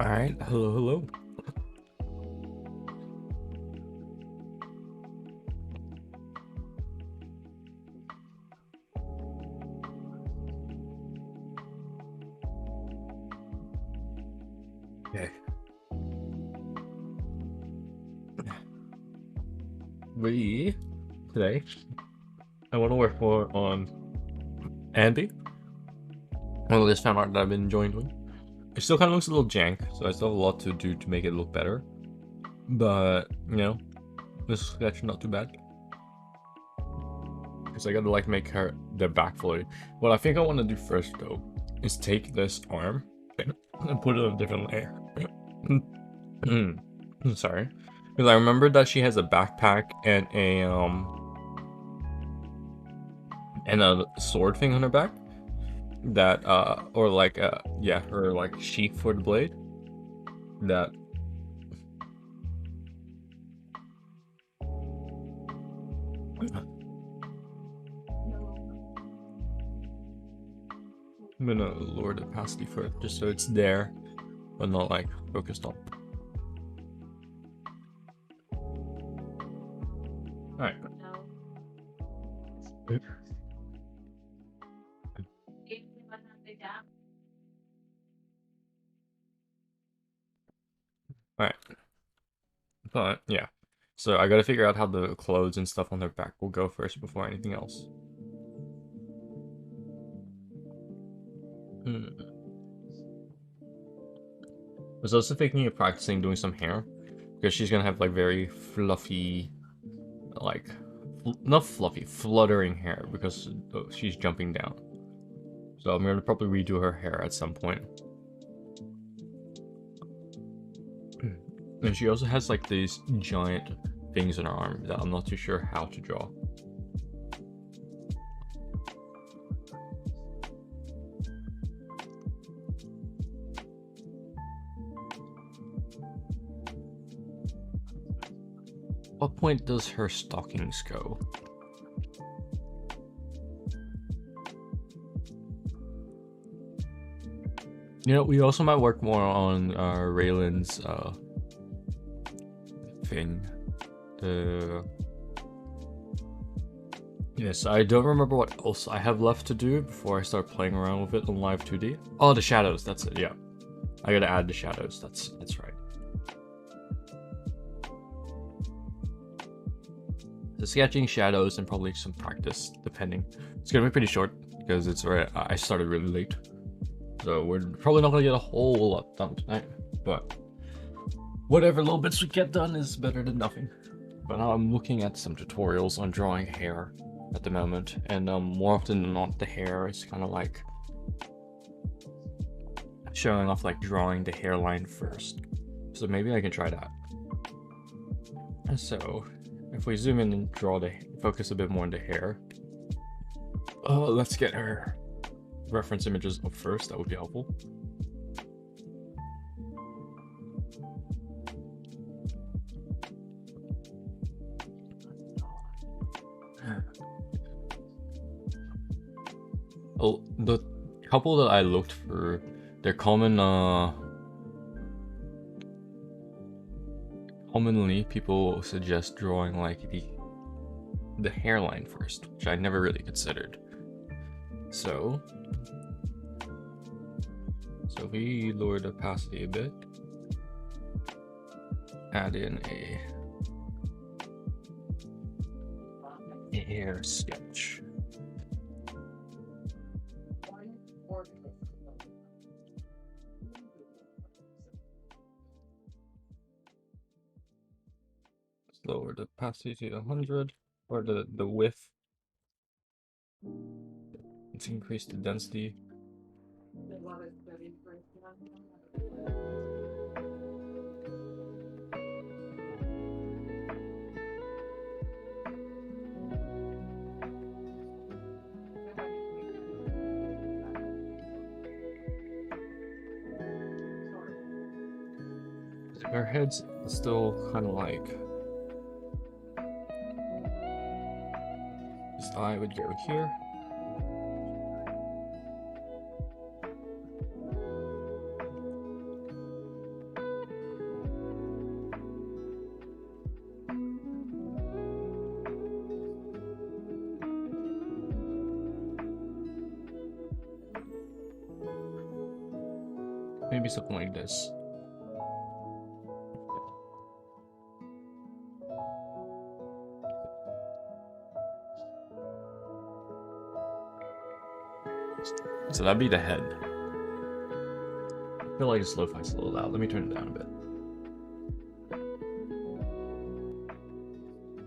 All right, hello, hello. Okay, we today I want to work more on Andy. Well, this fan art that I've been enjoying doing. It still kind of looks a little jank, so I still have a lot to do to make it look better. But this sketch not too bad because I gotta like make her the back fully. What I think I want to do first though is take this arm and put it on a different layer. Sorry, because I remember that she has a backpack and a sword thing on her back that or like yeah, her like sheath for the blade that I'm gonna lower the opacity for it just so it's there but not like focused on. All right. All right. But yeah, so I gotta figure out how the clothes and stuff on their back will go first before anything else. I was also thinking of practicing doing some hair because she's gonna have like very fluffy, like not fluffy, fluttering hair because she's jumping down. So I'm gonna probably redo her hair at some point. And she also has like these giant things in her arm that I'm not too sure how to draw. What point does her stockings go? We also might work more on Raylan's thing. Yes, I don't remember what else I have left to do before I start playing around with it on Live 2D. Oh, the shadows, that's it, yeah. I gotta add the shadows, that's right. The sketching, shadows, and probably some practice, depending. It's gonna be pretty short, because I started really late. So we're probably not gonna get a whole lot done tonight, but whatever little bits we get done is better than nothing. But now I'm looking at some tutorials on drawing hair at the moment, and more often than not, the hair is kind of like showing off like drawing the hairline first. So maybe I can try that. So if we zoom in and focus a bit more on the hair, let's get her reference images up first. That would be helpful. Oh, the couple that I looked for, they're commonly people suggest drawing like the hairline first, which I never really considered. So we lower the opacity a bit, add in a hair sketch. Lower the opacity to 100, or the width. Let's increase the density. Her head's still kind of like this eye would go here. Maybe something like this. So that'd be the head. I feel like this lo-fi's a little loud. Let me turn it down a bit.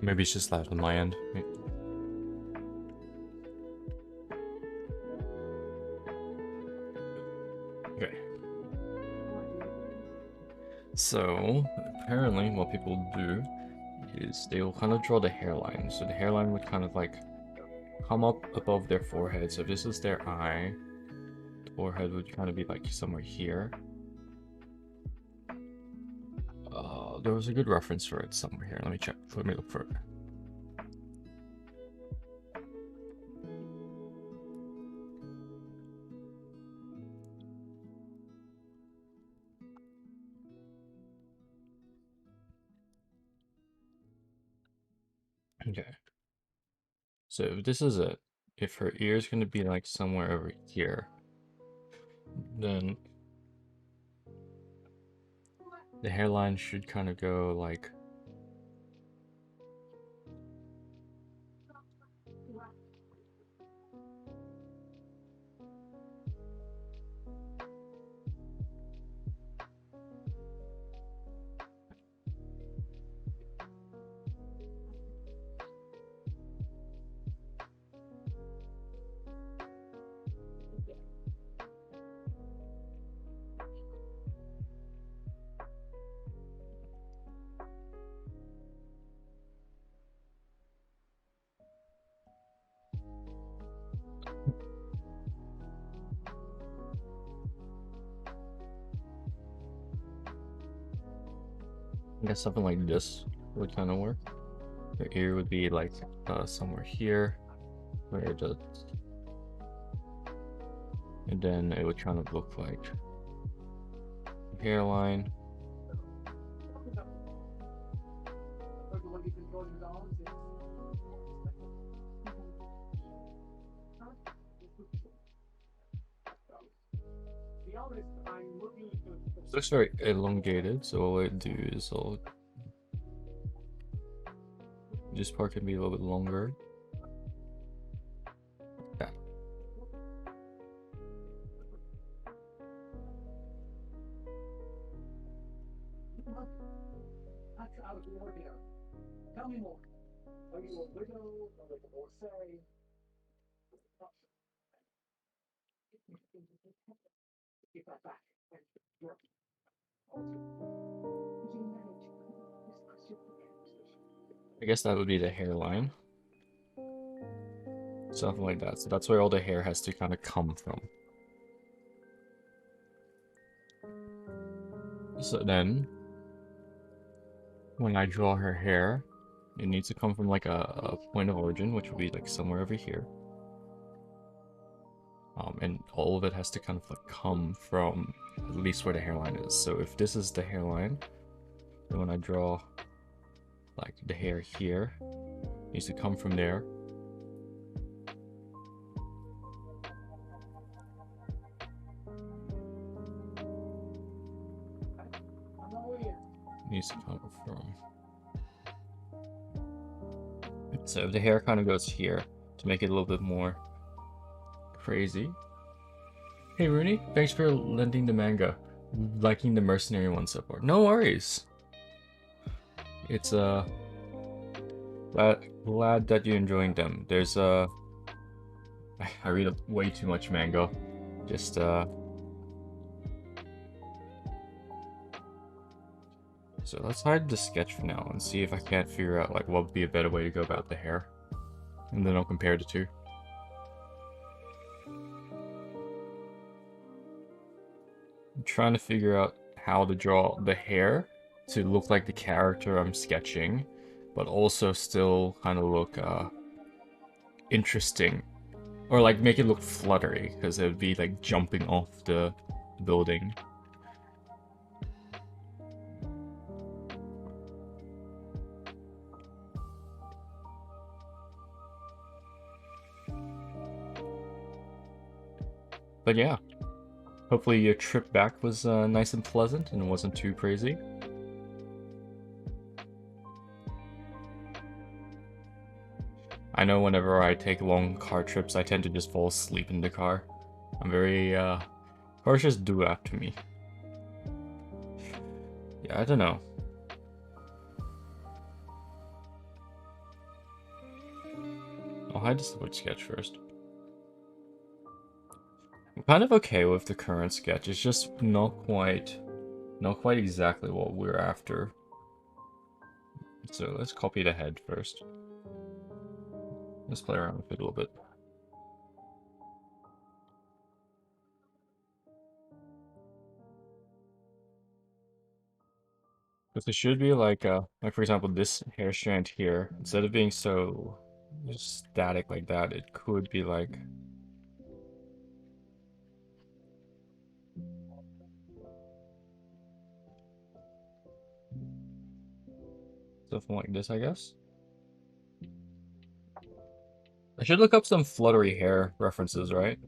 Maybe it's just loud on my end. Okay. So, apparently what people do is they will kind of draw the hairline. So the hairline would kind of like come up above their forehead. So if this is their eye, the forehead would kind of be like somewhere here. There was a good reference for it somewhere here. Let me check. Let me look for it. Okay. So if this is it, if her ear is going to be like somewhere over here, then the hairline should kind of go like I guess something like this would kind of work. Her ear would be like somewhere here, where it does, and then it would kind of look like hairline. It looks very elongated, so all I do is this part can be a little bit longer. Yeah. Tell me more. Are you a widow or a divorcee? Get that back. I guess that would be the hairline. Something like that. So that's where all the hair has to kind of come from. So then, when I draw her hair, it needs to come from like a point of origin, which will be like somewhere over here. And all of it has to kind of like come from at least where the hairline is. So if this is the hairline, then when I draw like the hair here, it needs to come from there. It needs to come from. So if the hair kind of goes here to make it a little bit more crazy. Hey Rooney, thanks for lending the manga. Liking the mercenary one so far. No worries. It's glad that you're enjoying them. There's I read way too much manga. Just so let's hide the sketch for now and see if I can't figure out like what would be a better way to go about the hair. And then I'll compare the two. I'm trying to figure out how to draw the hair to look like the character I'm sketching, but also still kind of look interesting, or like make it look fluttery, because it would be like jumping off the building. But yeah, Hopefully your trip back was nice and pleasant and wasn't too crazy. I know whenever I take long car trips, I tend to just fall asleep in the car. I'm very, cars just do that to me. Yeah, I don't know. I'll hide the split sketch first. I'm kind of okay with the current sketch. It's just not quite exactly what we're after. So let's copy the head first. Let's play around with it a little bit. Because it should be like for example, this hair strand here, instead of being so static like that, it could be like something like this, I guess. I should look up some fluttery hair references, right?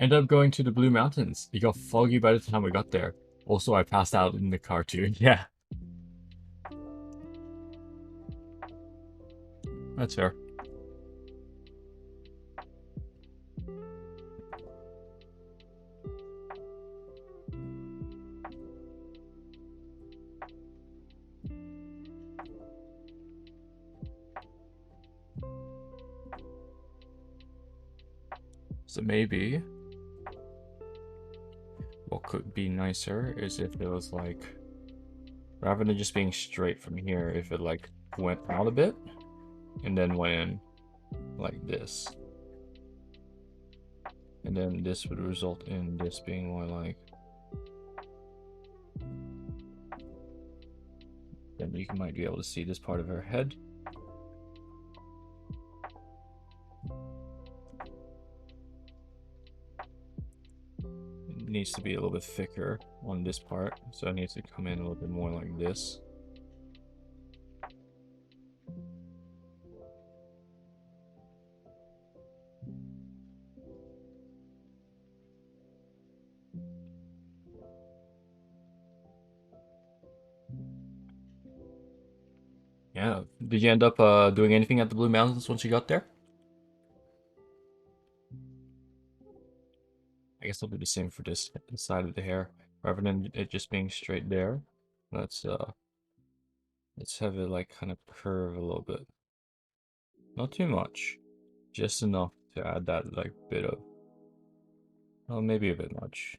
Ended up going to the Blue Mountains. It got foggy by the time we got there. Also, I passed out in the car too. Yeah. That's fair. So maybe what could be nicer is if it was like, rather than just being straight from here, if it like went out a bit and then went in like this. And then this would result in this being more like, then you might be able to see this part of her head. It needs to be a little bit thicker on this part, so it needs to come in a little bit more like this. Yeah. Did you end up doing anything at the Blue Mountains once you got there? I guess I'll do the same for this side of the hair. Rather than it just being straight there, let's have it like kind of curve a little bit. Not too much. Just enough to add that like bit of, well, maybe a bit much.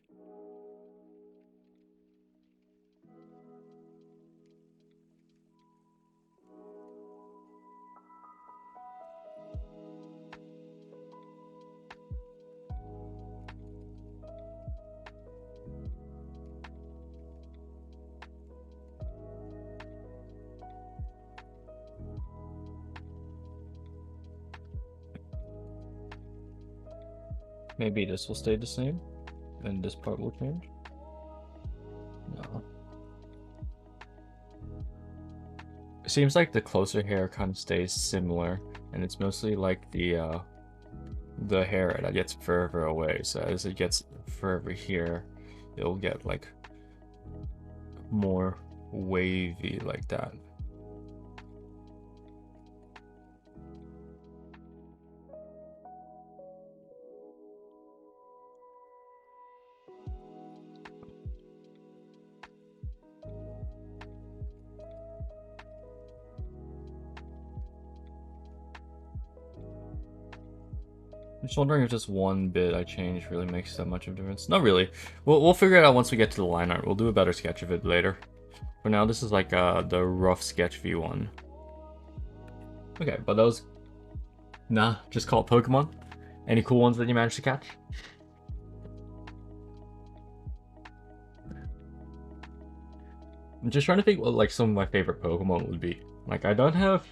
Maybe this will stay the same, and this part will change. No. It seems like the closer hair kind of stays similar, and it's mostly like the hair that gets further away. So as it gets further here, it'll get like more wavy like that. I'm just wondering if just one bit I change really makes that much of a difference. Not really. We'll figure it out once we get to the line art. We'll do a better sketch of it later. For now, this is like the rough sketch view one. Okay, but those... Nah, just call it Pokemon. Any cool ones that you managed to catch? I'm just trying to think what like some of my favorite Pokemon would be. Like I don't have...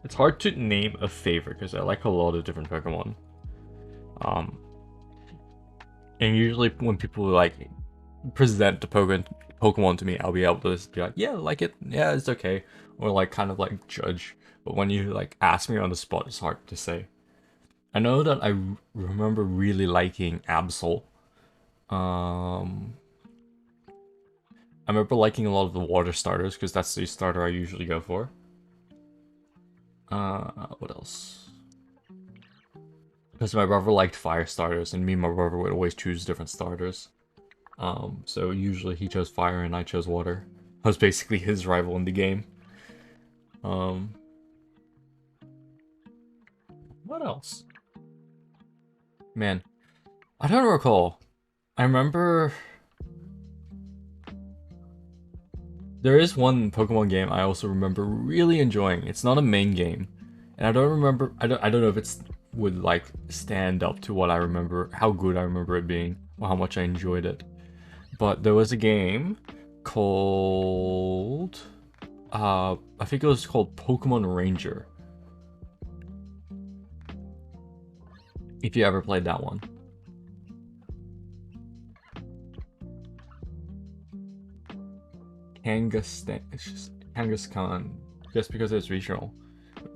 It's hard to name a favorite because I like a lot of different Pokemon. And usually when people like present the Pokemon to me, I'll be able to just be like, yeah, I like it, yeah, it's okay, or like kind of like judge. But when you like ask me on the spot, it's hard to say. I know that remember really liking Absol. Um, I remember liking a lot of the water starters because that's the starter I usually go for. What else? Because my brother liked fire starters, and me and my brother would always choose different starters. So usually he chose fire and I chose water. I was basically his rival in the game. Um, what else? Man, I don't recall. I remember there is one Pokemon game I also remember really enjoying. It's not a main game, and I don't remember. I don't know if it's would like stand up to what I remember, how good I remember it being, or how much I enjoyed it. But there was a game called I think it was called Pokemon Ranger. If you ever played that one. Kangaskhan, Kangaskhan, just because it's regional.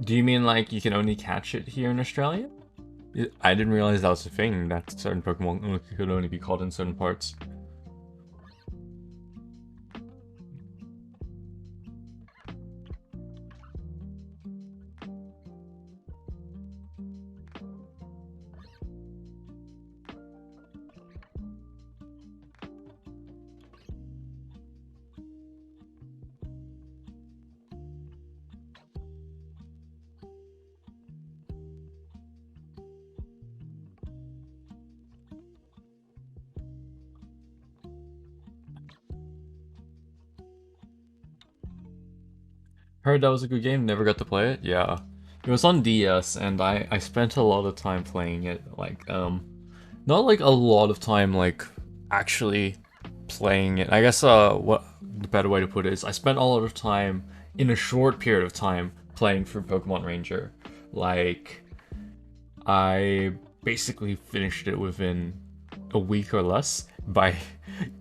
Do you mean like you can only catch it here in Australia? I didn't realize that was a thing, that certain Pokemon could only be caught in certain parts. Heard that was a good game, never got to play it. Yeah. It was on DS and I spent a lot of time playing it. Like, not like a lot of time like actually playing it. I guess what the better way to put it is I spent a lot of time in a short period of time playing through Pokemon Ranger. Like I basically finished it within a week or less by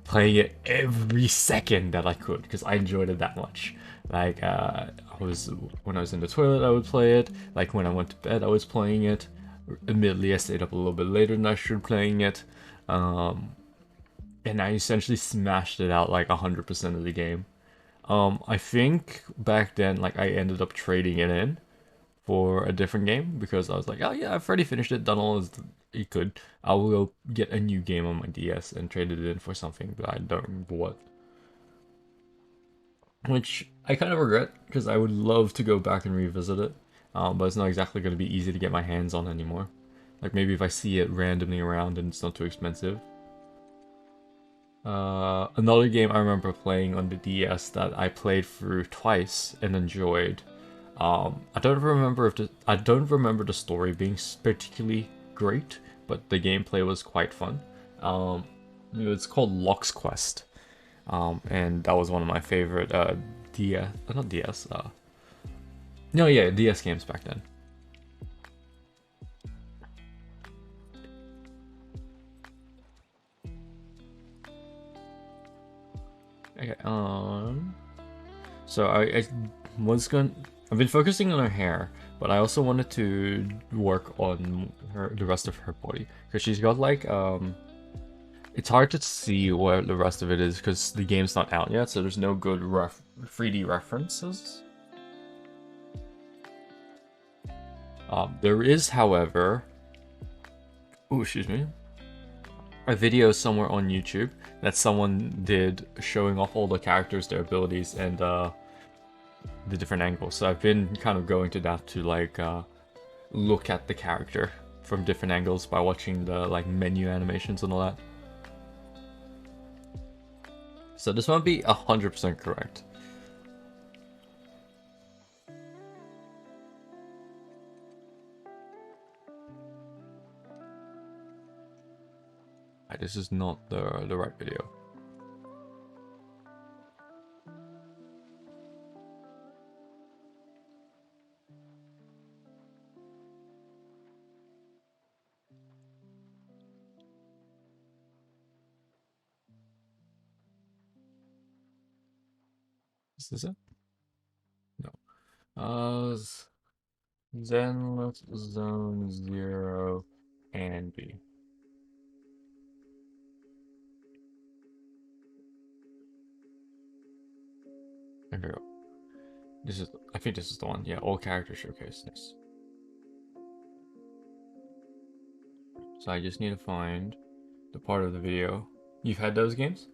playing it every second that I could because I enjoyed it that much. Like I was when I was in the toilet, I would play it. Like when I went to bed, I was playing it. Admittedly, I stayed up a little bit later than I should playing it, um, and I essentially smashed it out like 100% of the game. I think back then, like I ended up trading it in for a different game because I was like, oh yeah, I've already finished it, done all as it could. I will go get a new game on my DS and trade it in for something, but I don't remember what. Which I kind of regret because I would love to go back and revisit it, but it's not exactly going to be easy to get my hands on anymore. Like maybe if I see it randomly around and it's not too expensive. Another game I remember playing on the DS that I played through twice and enjoyed. I don't remember the story being particularly great, but the gameplay was quite fun. Um, it's called Lock's Quest, and that was one of my favorite DS, not DS, no, yeah, DS games back then. Okay, so I was going. I've been focusing on her hair, but I also wanted to work on the rest of her body because she's got like it's hard to see where the rest of it is because the game's not out yet, so there's no good 3D references. There is, however, oh excuse me, a video somewhere on YouTube that someone did showing off all the characters, their abilities, and the different angles. So I've been kind of going to that to like look at the character from different angles by watching the like menu animations and all that. So this won't be 100% correct. This is not the right video. Is this it? No. Then let's zone 0 and B. There we go. This is, I think this is the one. Yeah, all character showcase. Nice. So I just need to find the part of the video. You've had those games?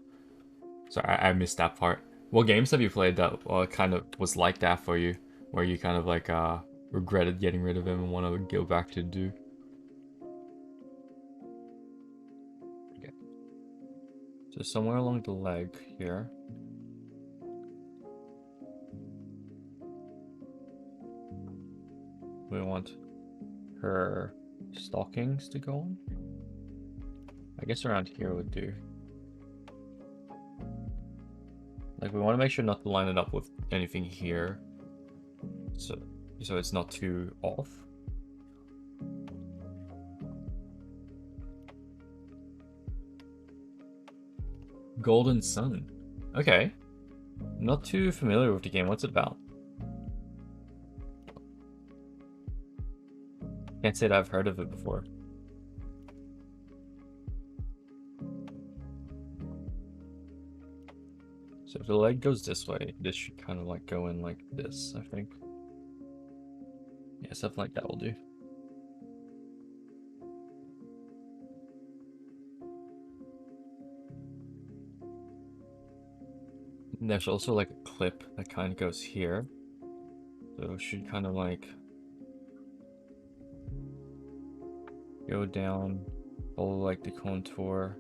Sorry, I missed that part. What games have you played that kind of was like that for you? Where you kind of like regretted getting rid of him and want to go back to do? Okay. So somewhere along the leg here. We want her stockings to go on. I guess around here would do. Like we want to make sure not to line it up with anything here. So it's not too off. Golden Sun. Okay. Not too familiar with the game. What's it about? Can't say that I've heard of it before. So if the leg goes this way, this should kind of like go in like this, I think. Yeah, something like that will do. And there's also like a clip that kind of goes here. So it should kind of like go down, follow like the contour,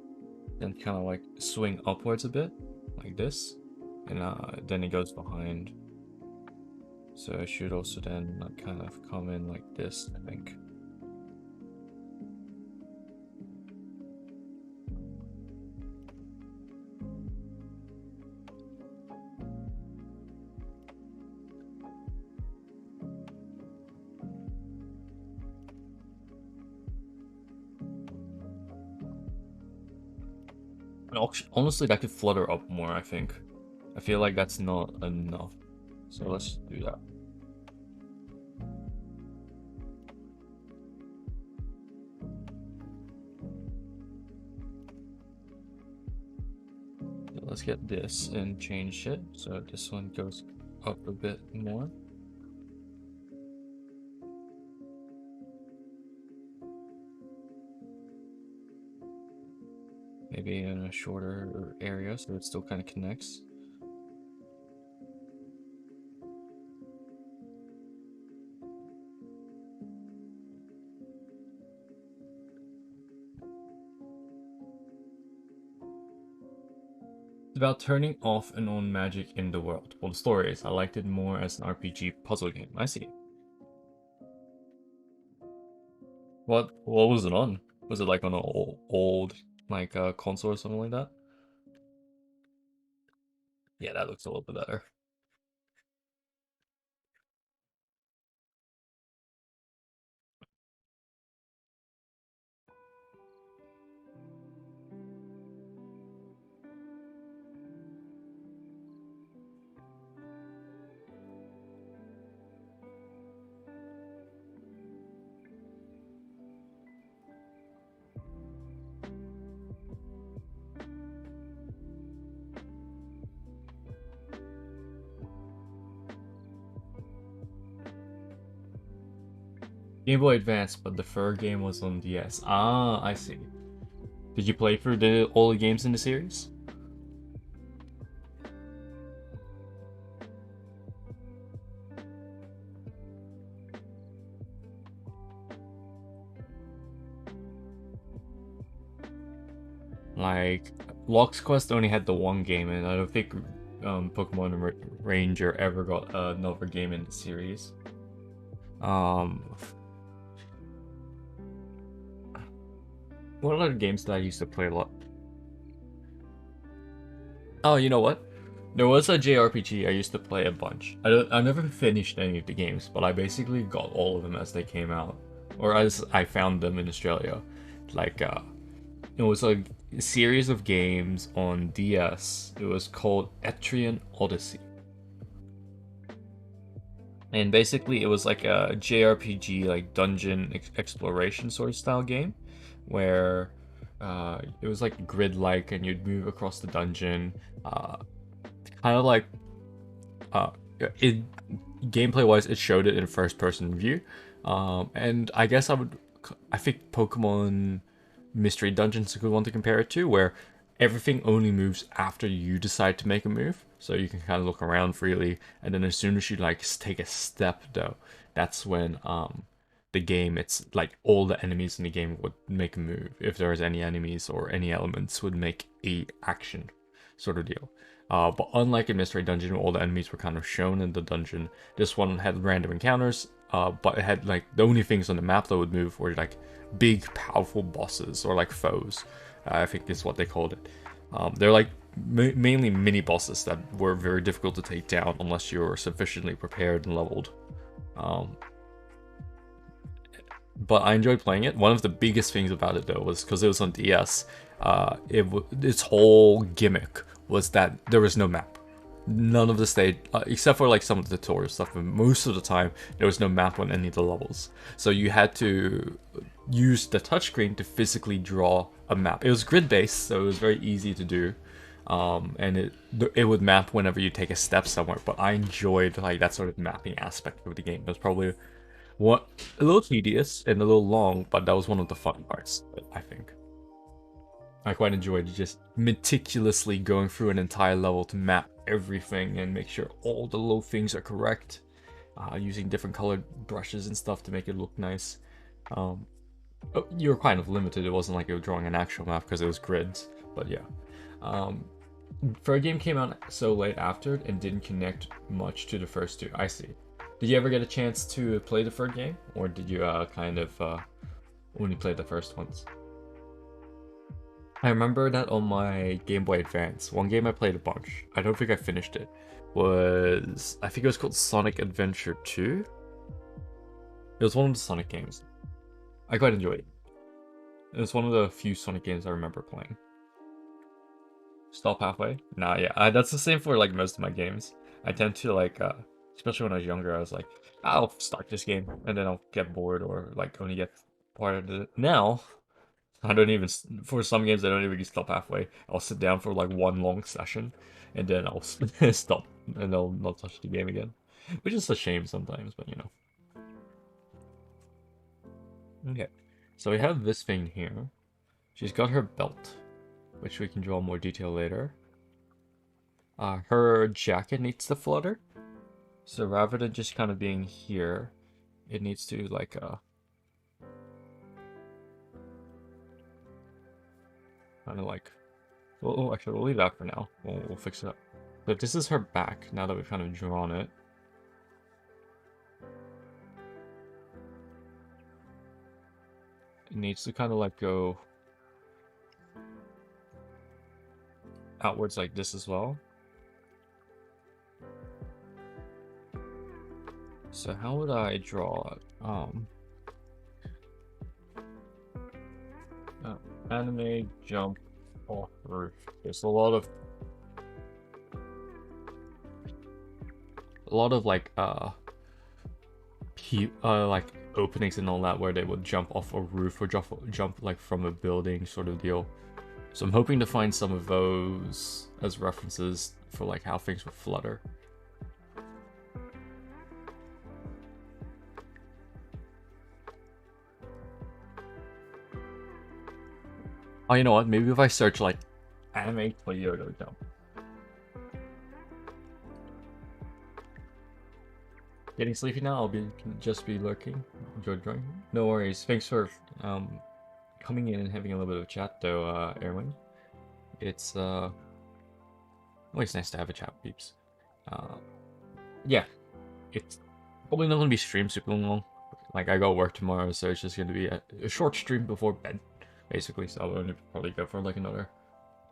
then kind of like swing upwards a bit, like this, and then it goes behind. So it should also then like kind of come in like this, I think. Honestly, that could flutter up more, I think. I feel like that's not enough. So let's do that. So let's get this and change it. So this one goes up a bit more. Maybe in a shorter area so it still kind of connects. It's about turning off and on magic in the world. Well, the story is I liked it more as an RPG puzzle game. I see. What was it on? Was it like on an old like console or something like that? Yeah, that looks a little bit better. Game Boy Advance, but the fur game was on DS. Ah, I see. Did you play through all the games in the series? Like, Lock's Quest only had the one game, and I don't think Pokemon Ranger ever got another game in the series. What other games did I used to play a lot? Oh, you know what? There was a JRPG I used to play a bunch. I never finished any of the games, but I basically got all of them as they came out, or as I found them in Australia. Like, it was a series of games on DS. It was called Etrian Odyssey. And basically, it was like a JRPG, like dungeon exploration sort of style game, where it was like grid-like, and you'd move across the dungeon, uh, kind of like uh, it gameplay-wise, it showed it in first-person view, and I think Pokemon Mystery Dungeon's a good one to compare it to, where everything only moves after you decide to make a move. So you can kind of look around freely, and then as soon as you like take a step, though, that's when the game, it's like all the enemies in the game would make a move. If there was any enemies or any elements would make a action, sort of deal. But unlike in Mystery Dungeon, all the enemies were kind of shown in the dungeon. This one had random encounters, but it had like the only things on the map that would move were like big, powerful bosses or like foes. I think is what they called it. They're like mainly mini bosses that were very difficult to take down unless you were sufficiently prepared and leveled. Um, but I enjoyed playing it. One of the biggest things about it though was because it was on DS. Its whole gimmick was that there was no map. None of the stage, except for like some of the tutorial stuff, and most of the time there was no map on any of the levels. So you had to use the touchscreen to physically draw a map. It was grid based, so it was very easy to do, and it would map whenever you take a step somewhere. But I enjoyed like that sort of mapping aspect of the game. It was probably what a little tedious and a little long, but that was one of the fun parts, I think. I quite enjoyed just meticulously going through an entire level to map everything and make sure all the little things are correct, using different colored brushes and stuff to make it look nice. You were kind of limited. It wasn't like you were drawing an actual map because it was grids, but yeah. For a game came out so late after it and didn't connect much to the first two. I see. Did you ever get a chance to play the third game, or did you kind of only play the first ones? I remember that on my Game Boy Advance, one game I played a bunch, I don't think I finished it, I think it was called Sonic Adventure 2? It was one of the Sonic games. I quite enjoyed it. It was one of the few Sonic games I remember playing. Stop halfway? Nah, yeah, that's the same for like most of my games. I tend to like, especially when I was younger, I was like, I'll start this game, and then I'll get bored or like only get part of it. Now, I don't even, for some games, I don't even stop halfway. I'll sit down for like one long session, and then I'll stop, and I'll not touch the game again. Which is a shame sometimes, but you know. Okay, so we have this thing here. She's got her belt, which we can draw more detail later. Her jacket needs to flutter. So rather than just kind of being here, it needs to like, kind of like, well, actually, we'll leave that for now. We'll fix it up. But this is her back, now that we've kind of drawn it. It needs to kind of like go outwards like this as well. So how would I draw it? Anime jump off roof. There's a lot of like like openings and all that where they would jump off a roof or jump like from a building sort of deal. So I'm hoping to find some of those as references for like how things would flutter. Oh, you know what? Maybe if I search like anime Toyota jump. Getting sleepy now? I'll just be lurking. Enjoy drawing. No worries. Thanks for coming in and having a little bit of a chat though, Erwin. It's always nice to have a chat with peeps. Yeah. It's probably not gonna be streamed super long. Like I got work tomorrow, so it's just gonna be a short stream before bed. Basically, so I'll only probably go for like another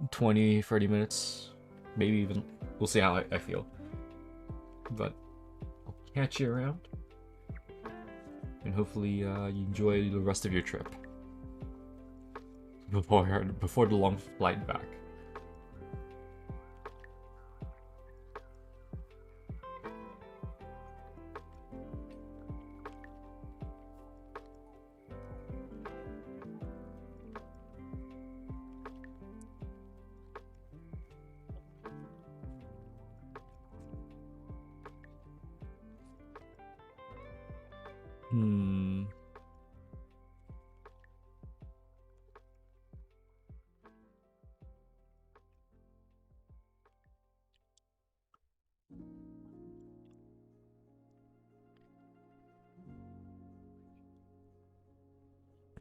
20-30 minutes, maybe even. We'll see how I feel. But I'll catch you around, and hopefully you enjoy the rest of your trip before the long flight back.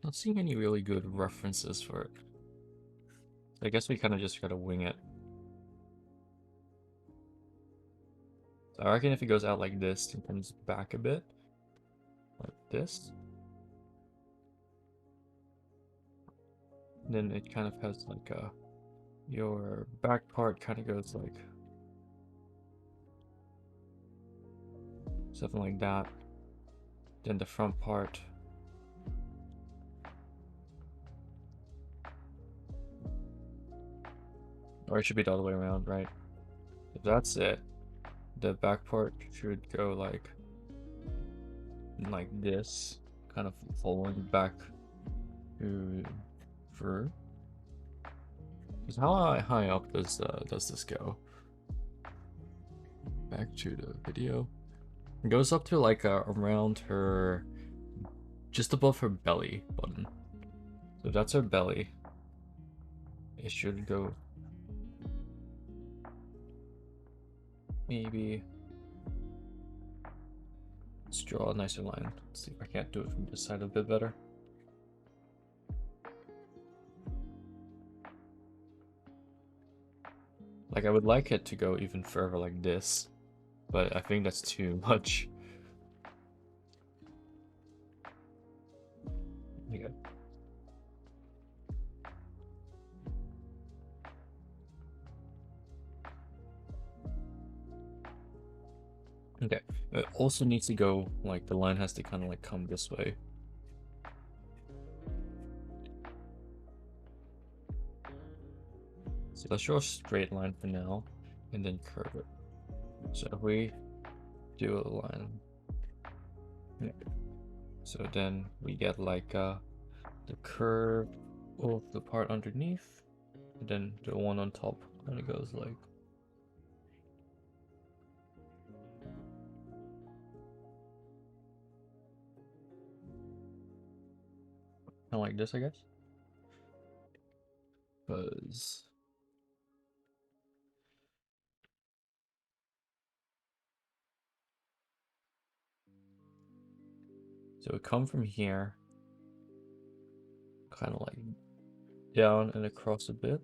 Not seeing any really good references for it. I guess we kind of just gotta wing it. So I reckon if it goes out like this and comes back a bit, like this, then it kind of has like a, your back part kind of goes like something like that. Then the front part. Or it should be the other way around, right? If that's it, the back part should go like this, kind of following back to through. Because how high up does this go? Back to the video. It goes up to like around her, just above her belly button. So that's her belly. It should go maybe. Let's draw a nicer line. Let's see if I can't do it from this side a bit better. Like I would like it to go even further like this, but I think that's too much. Okay. Okay. It also needs to go like the line has to kind of like come this way. So let's draw a straight line for now and then curve it. So if we do a line, yeah. So then we get like the curve of the part underneath, and then the one on top kind of goes like this, I guess. Because so we come from here, kind of like down and across a bit.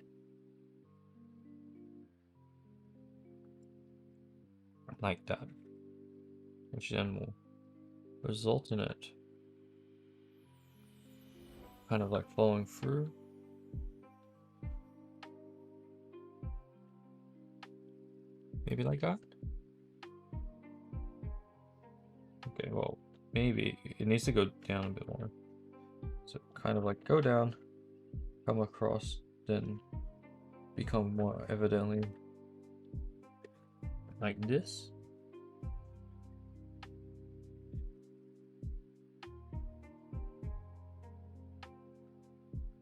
Like that. Which then will result in it kind of like flowing through. Maybe like that. Okay, well, maybe it needs to go down a bit more. So kind of like go down, come across, then become more evidently like this.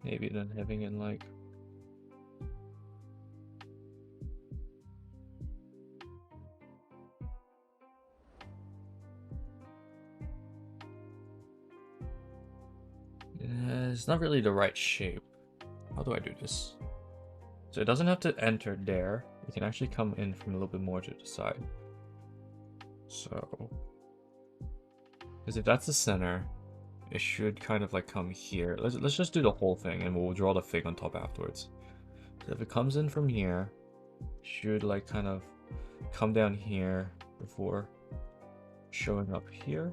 Maybe then having it like it's not really the right shape. How do I do this? So it doesn't have to enter there. It can actually come in from a little bit more to the side. So, because if that's the center, it should kind of like come here. Let's just do the whole thing and we'll draw the fig on top afterwards. So if it comes in from here, should like kind of come down here before showing up here.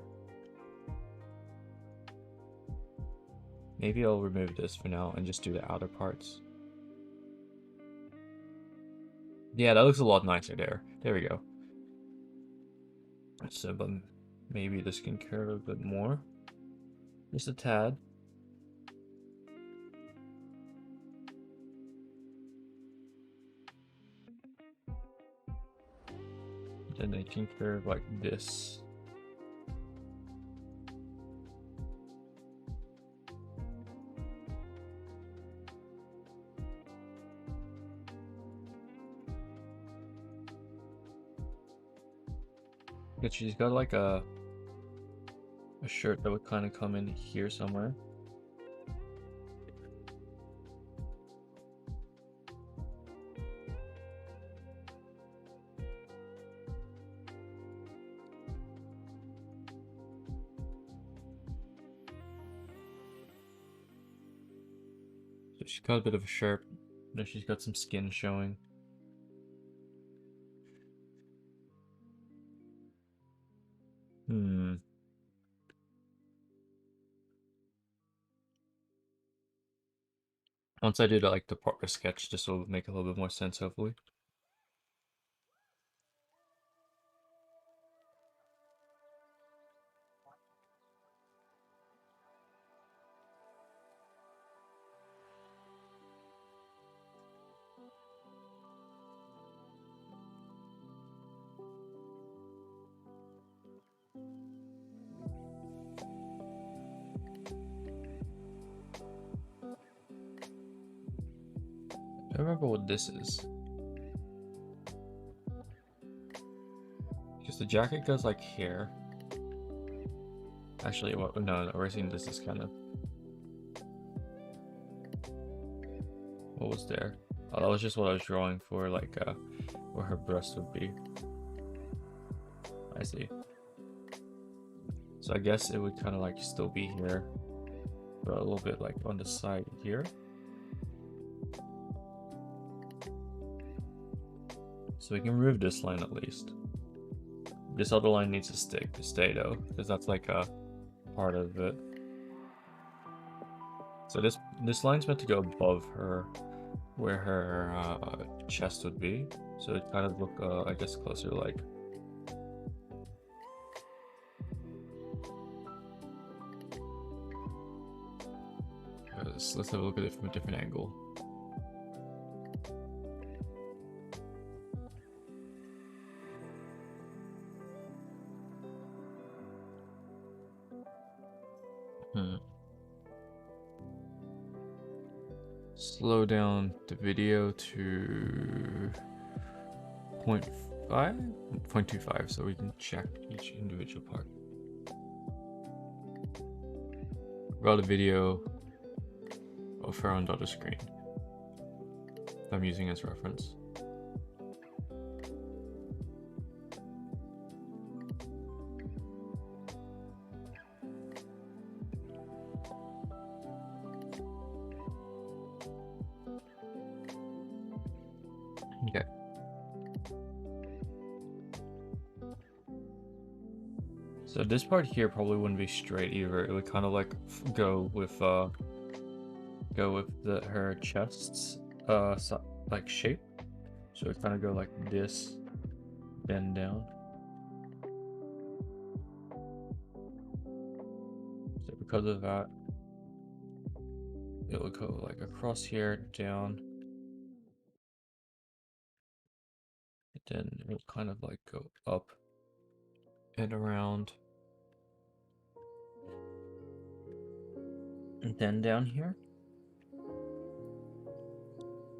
Maybe I'll remove this for now and just do the outer parts. Yeah, that looks a lot nicer there. There we go. So, but maybe this can curve a bit more. Just a tad. Then they can curve like this. But she's got like a shirt that would kind of come in here somewhere. she's got a bit of a shirt. Then she's got some skin showing. Once I do like the proper sketch, this will make a little bit more sense, hopefully. I don't remember what this is. Because the jacket goes like here. Actually, what? No, we're seeing this is kind of. What was there? Oh, that was just what I was drawing for, like, where her breast would be. I see. So I guess it would kind of like still be here, but a little bit like on the side here. So we can remove this line at least. This other line needs to stay though, because that's like a part of it. So this line's meant to go above her, where her chest would be. So it kind of look, I guess, closer like. Let's have a look at it from a different angle. Slow down the video to 0.25 so we can check each individual part. Draw the video of her on the other screen I'm using as reference. Okay. So this part here probably wouldn't be straight either. It would kind of like go with her chest's like shape. So it kind of go like this, bend down. So because of that, it will go like across here, down. Then it will kind of like go up and around. And then down here.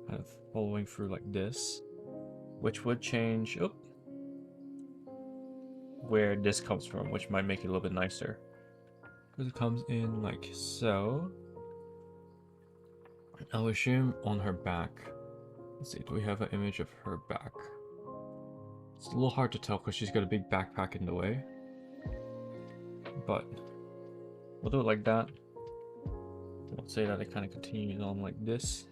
Kind of following through like this. Which would change where this comes from, which might make it a little bit nicer. Because it comes in like so. I'll assume on her back. Let's see, do we have an image of her back? It's a little hard to tell because she's got a big backpack in the way. But we'll do it like that. Let's say that it kind of continues on like this.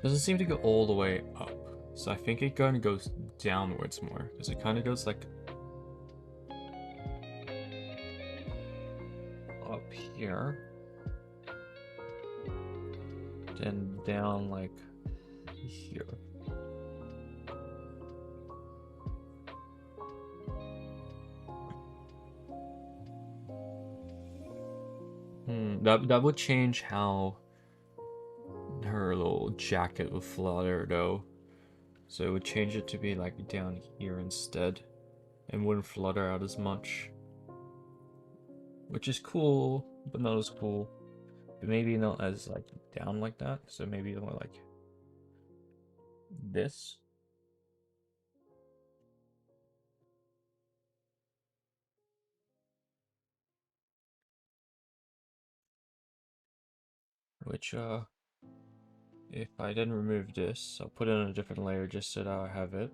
Doesn't seem to go all the way up. So I think it kind of goes downwards more. Because it kind of goes like up here. Then down like here. That would change how her little jacket would flutter though. So it would change it to be like down here instead. And wouldn't flutter out as much. Which is cool, but not as cool. but maybe not as like down like that. So maybe more like this. Which if I didn't remove this, I'll put it on a different layer just so that I have it.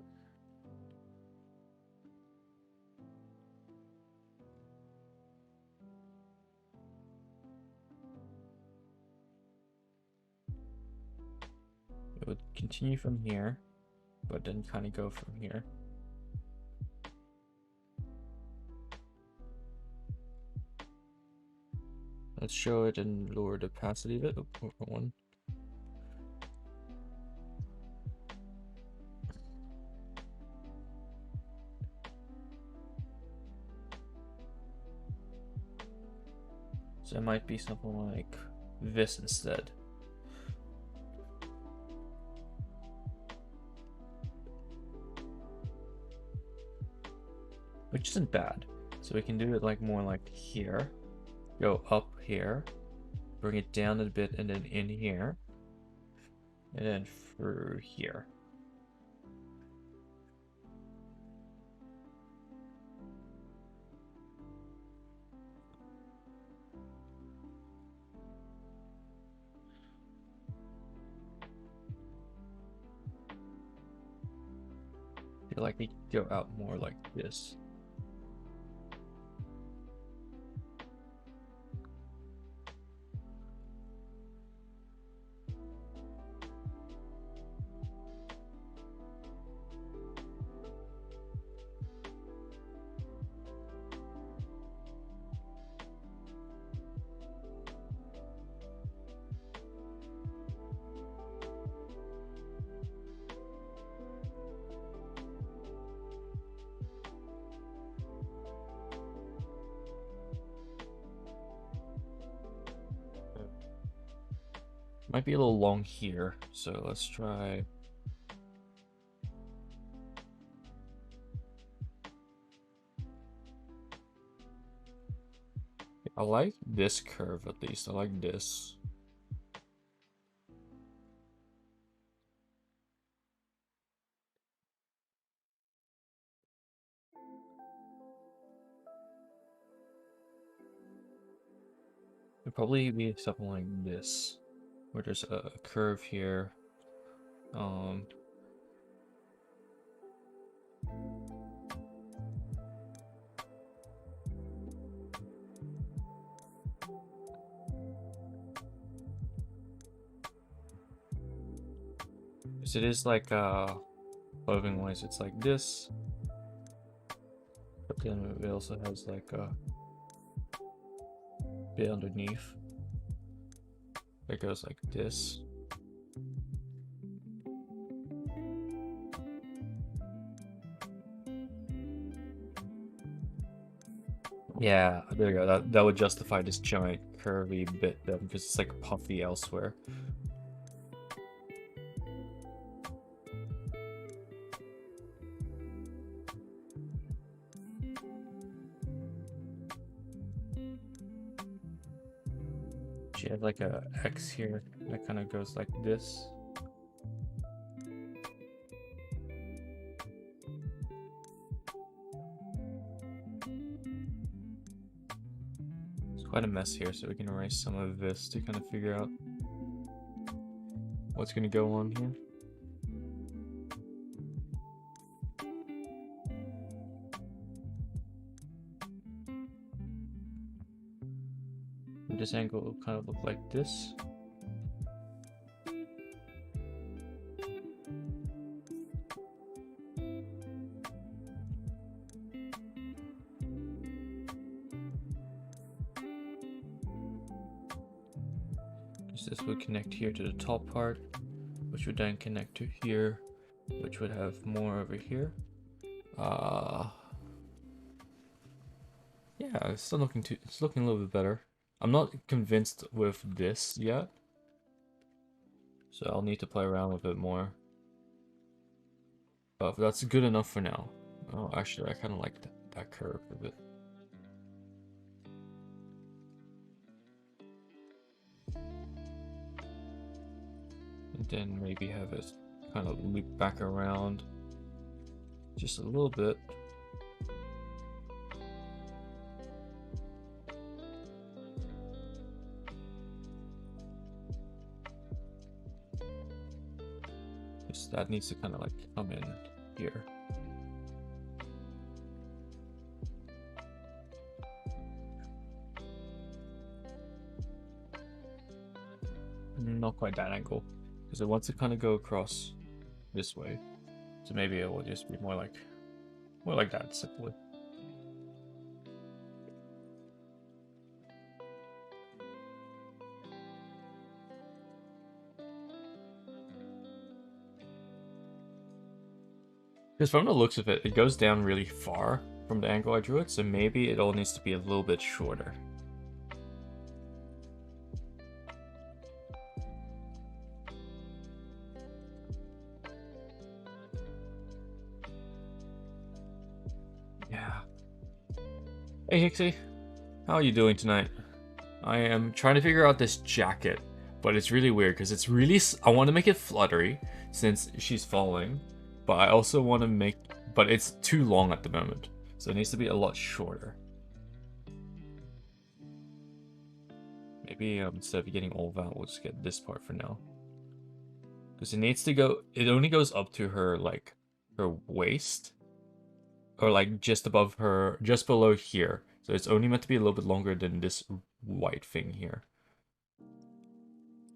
It would continue from here, but then kind of go from here. Let's show it and lower the opacity of it. Oh, one. So it might be something like this instead. Which isn't bad. So we can do it like more like here. Go up here. Bring it down a bit and then in here. And then through here. I feel like we could go out more like this. Might be a little long here, so let's try. I like this curve at least. I like this. It'd probably be something like this, where there's a curve here. So it is like clothing wise, it's like this, but then it also has like a bit underneath that goes like this. Yeah, there you go. That would justify this giant curvy bit then, because it's like puffy elsewhere. She has like a X here that kind of goes like this. It's quite a mess here, so we can erase some of this to kind of figure out what's going to go on here. And this angle will kind of look like this. This would connect here to the top part, which would then connect to here, which would have more over here. Yeah, it's looking a little bit better. I'm not convinced with this yet, so I'll need to play around with it more. But that's good enough for now. Oh, actually, I kind of like that curve of it. And then maybe have it kind of loop back around just a little bit. Just that needs to kind of like come in here. Not quite that angle, because it wants to kind of go across this way. So maybe it will just be more like that simply. Because from the looks of it, it goes down really far from the angle I drew it, so maybe it all needs to be a little bit shorter. Yeah. Hey Hixie, how are you doing tonight? I am trying to figure out this jacket, but it's really weird because it's really, I want to make it fluttery since she's falling, but I also want to make, but it's too long at the moment, so it needs to be a lot shorter. Maybe instead of getting all that, we'll just get this part for now. Because it needs to go, it only goes up to her, like, her waist. Or like just above her, just below here. So it's only meant to be a little bit longer than this white thing here.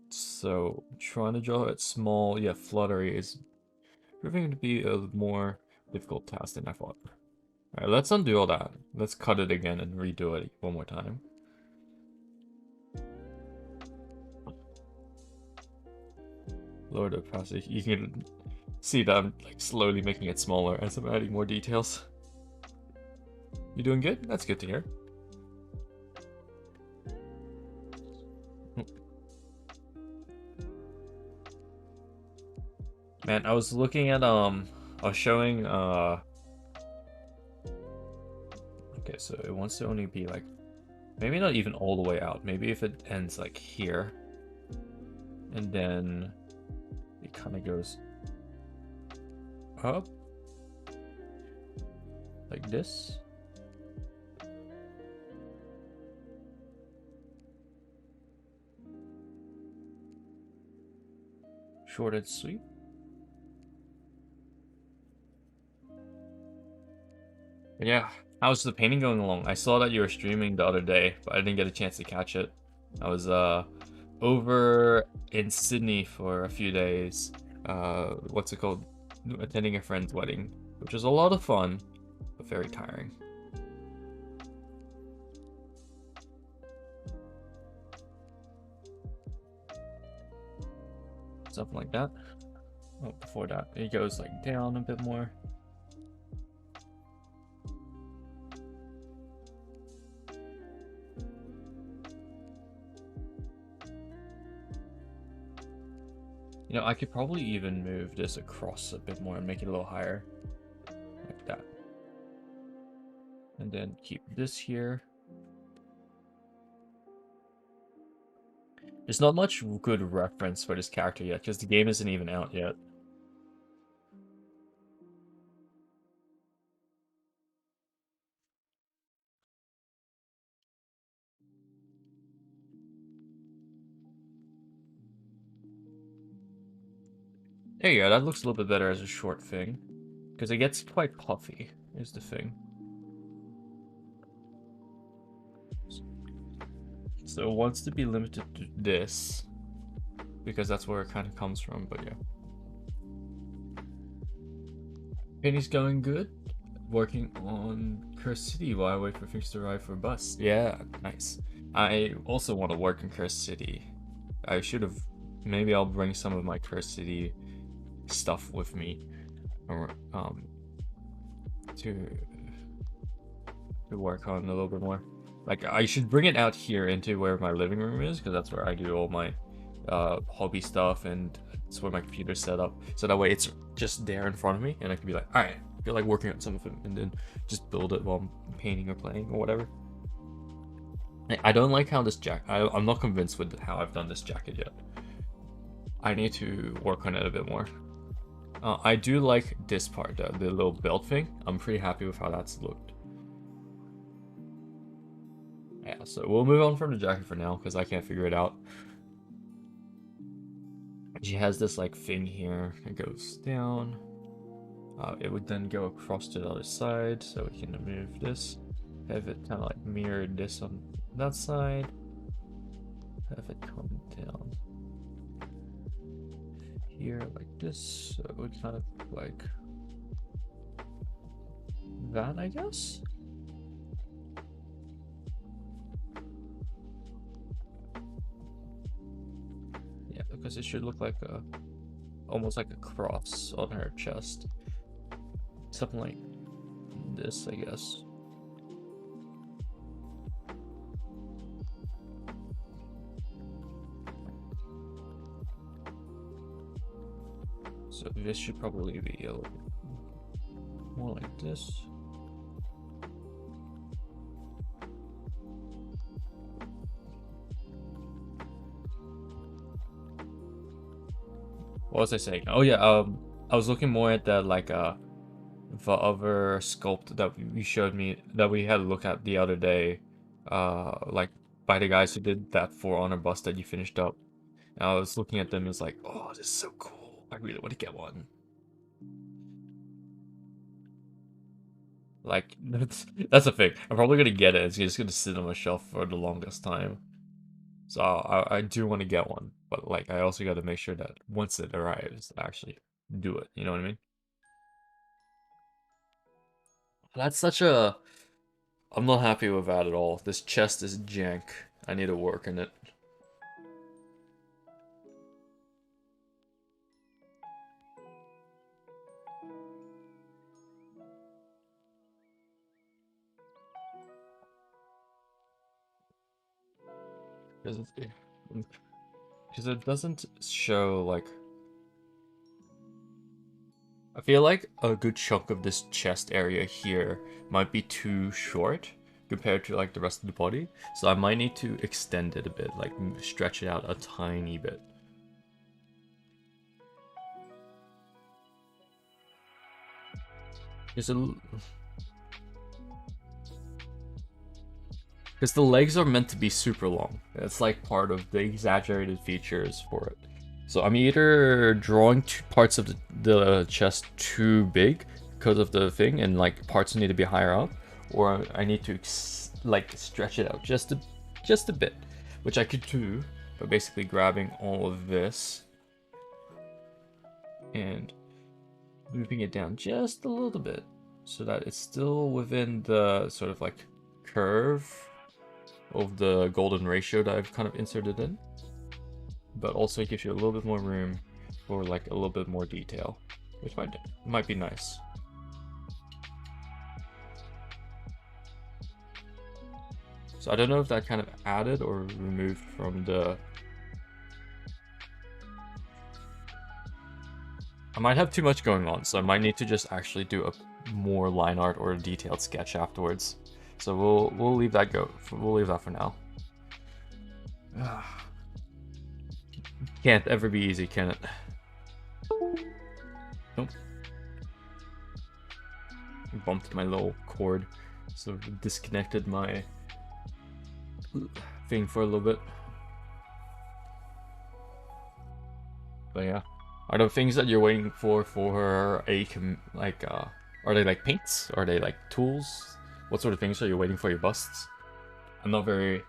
So trying to draw it small, yeah, fluttery is proving to be a more difficult task than I thought. Alright, let's undo all that. Let's cut it again and redo it one more time. Lower the opacity. You can see that I'm like slowly making it smaller as I'm adding more details. You doing good? That's good to hear. Man, I was looking at I was showing okay, so it wants to only be like maybe not even all the way out. Maybe if it ends like here and then it kind of goes up like this. Short and sweet. Yeah, how's the painting going along? I saw that you were streaming the other day, but I didn't get a chance to catch it. I was over in Sydney for a few days. What's it called? Attending a friend's wedding, which was a lot of fun, but very tiring. Something like that. Oh, before that, it goes like down a bit more. You know, I could probably even move this across a bit more and make it a little higher. Like that. And then keep this here. There's not much good reference for this character yet, because the game isn't even out yet. There you go, that looks a little bit better as a short thing. Because it gets quite puffy, is the thing. So it wants to be limited to this. Because that's where it kind of comes from, but yeah. Painting's going good. Working on Cursed City while I wait for things to arrive for a bus. Yeah, nice. I also want to work in Cursed City. I should have... Maybe I'll bring some of my Cursed City stuff with me. Or, to work on a little bit more. Like, I should bring it out here into where my living room is, because that's where I do all my hobby stuff, and it's where my computer's set up. So that way it's just there in front of me, and I can be like, alright, I feel like working on some of it, and then just build it while I'm painting or playing or whatever. I don't like how this jacket, I'm not convinced with how I've done this jacket yet. I need to work on it a bit more. I do like this part, the little belt thing. I'm pretty happy with how that's looked. Yeah, so we'll move on from the jacket for now because I can't figure it out. She has this like thing here. It goes down. It would then go across to the other side, so we can move this. Have it kind of like mirror this on that side. Have it come down here like this, so it would kind of like that, I guess. Yeah, because it should look like a almost like a cross on her chest. Something like this, I guess. So this should probably be a little bit more like this. What was I saying? Oh yeah, I was looking more at the like the other sculpt that you showed me that we had a look at the other day, like by the guys who did that For Honor bust that you finished up. And I was looking at them and was like, oh, this is so cool. I really want to get one. Like that's the thing. I'm probably gonna get it. It's just gonna sit on my shelf for the longest time. So I do want to get one, but like I also got to make sure that once it arrives, I actually do it. You know what I mean? That's such a. I'm not happy with that at all. This chest is jank. I need to work in it. Because it doesn't show like. I feel like a good chunk of this chest area here might be too short compared to like the rest of the body. So I might need to extend it a bit, like stretch it out a tiny bit. Because the legs are meant to be super long. It's like part of the exaggerated features for it. So I'm either drawing two parts of the chest too big because of the thing, and like parts need to be higher up, or I need to like stretch it out just a bit, which I could do by basically grabbing all of this and moving it down just a little bit so that it's still within the sort of like curve of the golden ratio that I've kind of inserted in, but also it gives you a little bit more room for like a little bit more detail, which might be nice. So I don't know if that kind of added or removed from the. I might have too much going on, so I might need to just actually do a more line art or a detailed sketch afterwards. So we'll leave that go. We'll leave that for now. Can't ever be easy, can it? Nope. Bumped my little cord, so disconnected my thing for a little bit. But yeah, are the things that you're waiting for a like are they like paints? Are they like tools? What sort of things are you waiting for your busts? I'm not very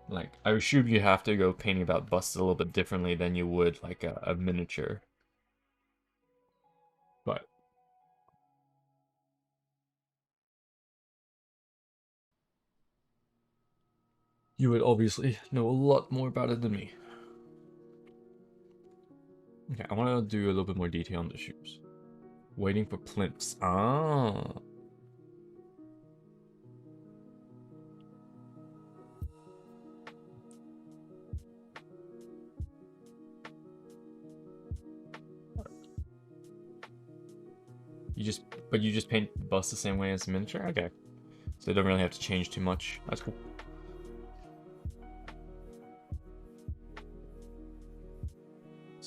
like, I assume you have to go painting about busts a little bit differently than you would like a miniature. But you would obviously know a lot more about it than me. Okay, I want to do a little bit more detail on the shoes. Waiting for plimps. Ah. But you just paint bust the same way as miniature? Okay. So they don't really have to change too much. That's cool.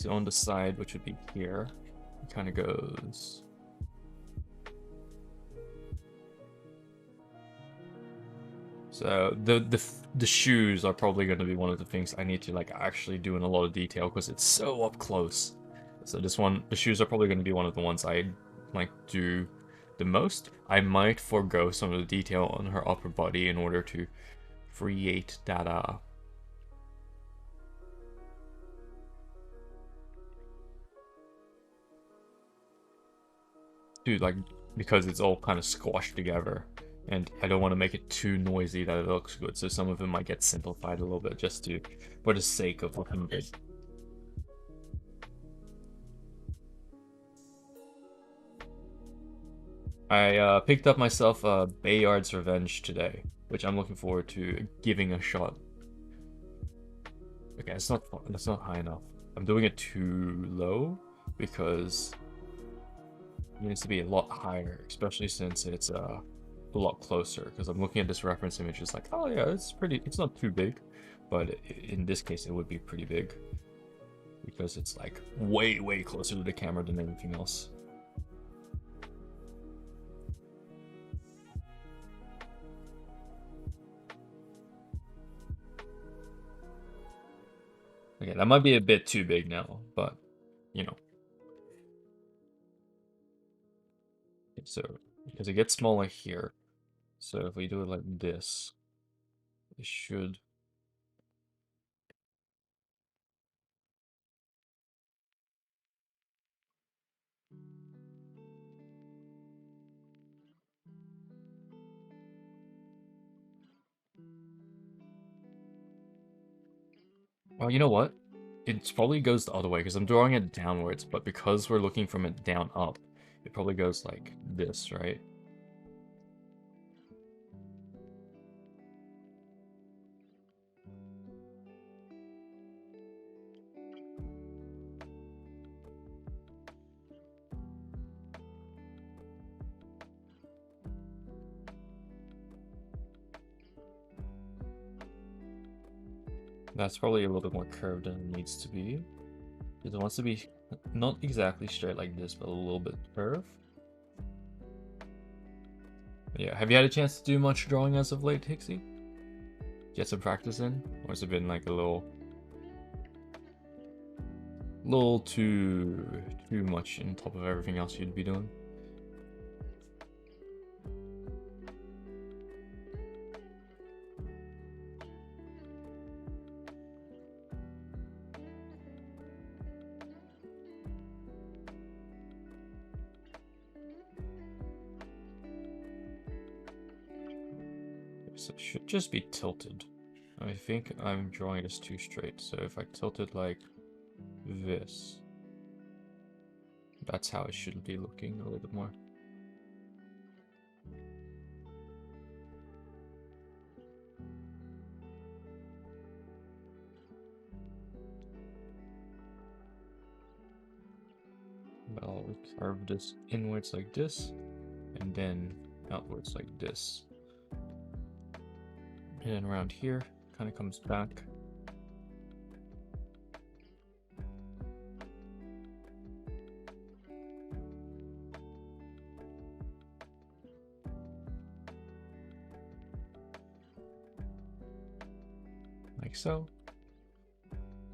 So on the side, which would be here, it kind of goes. So the shoes are probably going to be one of the things I need to like actually do in a lot of detail because it's so up close. So this one, the shoes are probably going to be one of the ones I like do the most. I might forego some of the detail on her upper body in order to create that dude, like, because it's all kind of squashed together, and I don't want to make it too noisy that it looks good, so some of them might get simplified a little bit just to, for the sake of looking good. I picked up myself a Bayard's Revenge today, which I'm looking forward to giving a shot. Okay, that's not high enough. I'm doing it too low because it needs to be a lot higher, especially since it's a lot closer. Because I'm looking at this reference image, it's like, oh yeah, it's not too big, but in this case, it would be pretty big because it's like way closer to the camera than anything else. Okay, that might be a bit too big now, but you know. So because it gets smaller here, so if we do it like this, it should. Well, you know what? It probably goes the other way because I'm drawing it downwards, but because we're looking from it down up, it probably goes like this, right? That's probably a little bit more curved than it needs to be. Because it wants to be not exactly straight like this, but a little bit curved. Yeah, have you had a chance to do much drawing as of late, Hixie? Get some practice in? Or has it been like a little too much on top of everything else you'd be doing? So it should just be tilted. I think I'm drawing this too straight, so if I tilt it like this, that's how it should be looking a little bit more. I'll carve this inwards like this, and then outwards like this. And then around here, kind of comes back. Like so.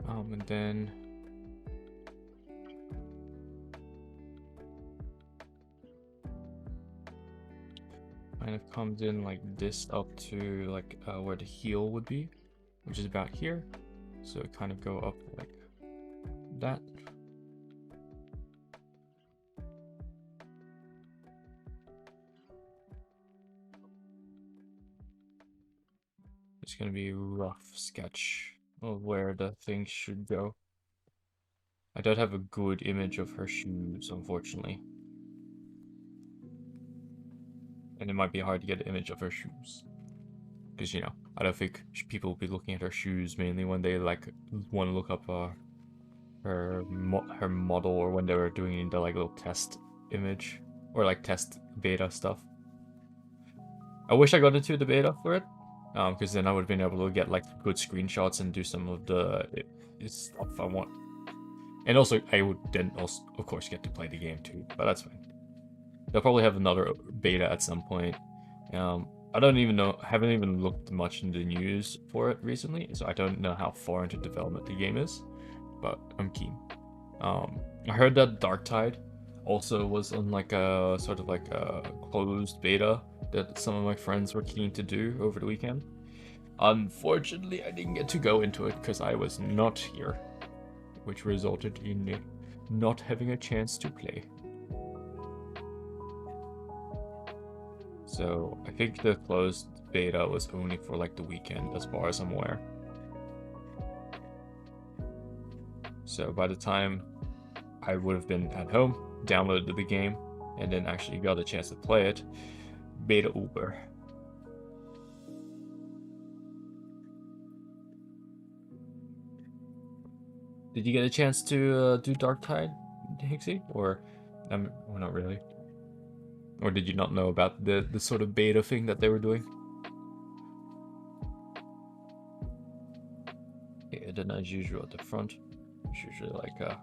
And then kind of comes in like this up to like where the heel would be, which is about here. So it kind of go up like that. It's gonna be a rough sketch of where the thing should go. I don't have a good image of her shoes, unfortunately. And it might be hard to get an image of her shoes. Because, you know, I don't think people will be looking at her shoes mainly when they, like, want to look up her model, or when they were doing the, like, little test image. Or, like, test beta stuff. I wish I got into the beta for it. Because then I would have been able to get, like, good screenshots and do some of the stuff I want. And also, I would then also, of course, get to play the game too, but that's fine. They'll probably have another beta at some point. I don't even know, haven't even looked much in the news for it recently, so I don't know how far into development the game is, but I'm keen. I heard that Darktide also was on like a sort of like a closed beta that some of my friends were keen to do over the weekend. Unfortunately, I didn't get to go into it because I was not here, which resulted in me not having a chance to play. So I think the closed beta was only for like the weekend, as far as I'm aware. So by the time I would have been at home, downloaded the game, and then actually got a chance to play it, beta Uber. Did you get a chance to do Darktide, Hixie? Or not really? Or did you not know about the sort of beta thing that they were doing? Yeah, then as usual at the front, it's usually like a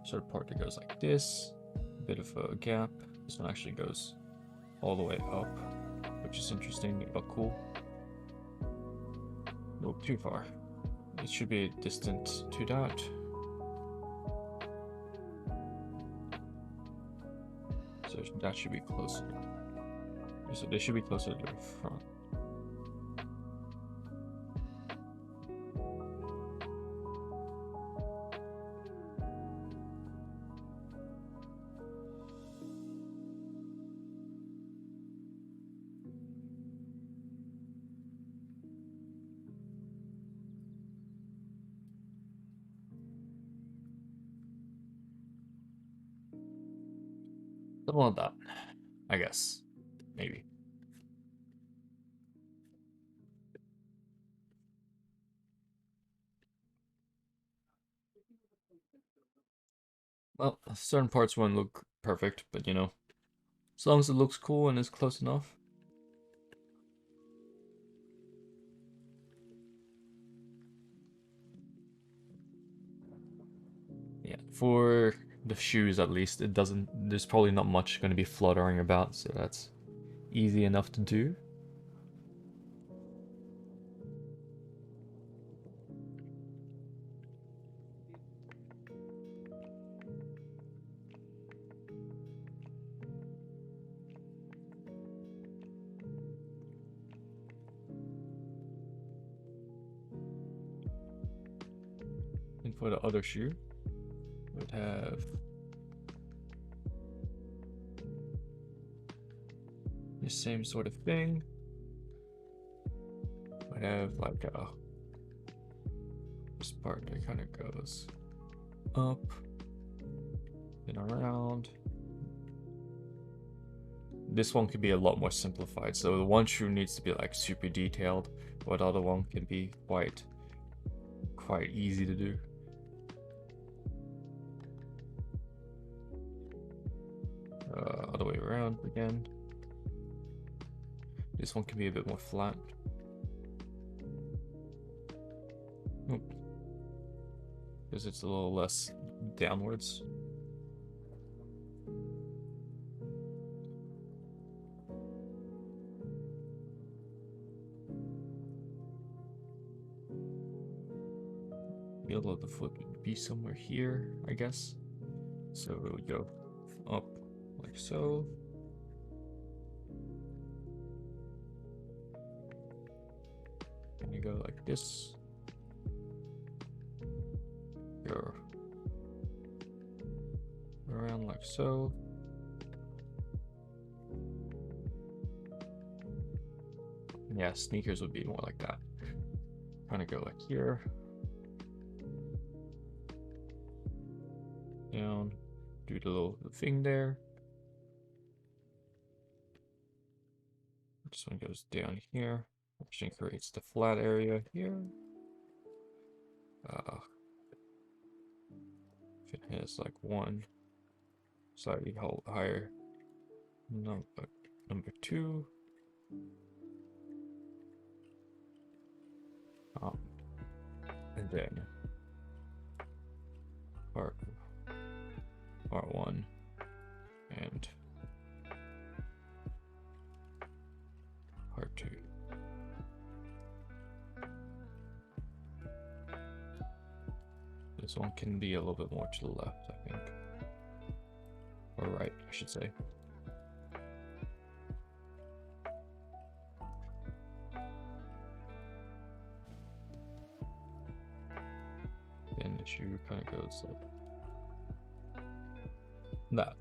sort of part that goes like this, a bit of a gap. This one actually goes all the way up, which is interesting but cool. Nope, too far. It should be distant to that. So that should be closer. So they should be closer to the front. Something like that, I guess. Maybe. Well, certain parts won't look perfect, but you know, as long as it looks cool and is close enough. Yeah, for the shoes at least, there's probably not much going to be fluttering about, so that's easy enough to do. And for the other shoe, would have the same sort of thing. Would have like a this part that kind of goes up and around. This one could be a lot more simplified. So the one shoe needs to be like super detailed, while the other one can be quite easy to do. Other way around again. This one can be a bit more flat. Nope. Because it's a little less downwards. Middle of the foot would be somewhere here, I guess. So it would go up like so. And you go like this. Go around like so. Yeah, sneakers would be more like that. Kind of go like here. Down. Do the little thing there. This one goes down here, which then creates the flat area here. If it has like one slightly higher number two. And then part 1 and part 2. This one can be a little bit more to the left, I think. Or right, I should say. Then the shoe kind of goes like that.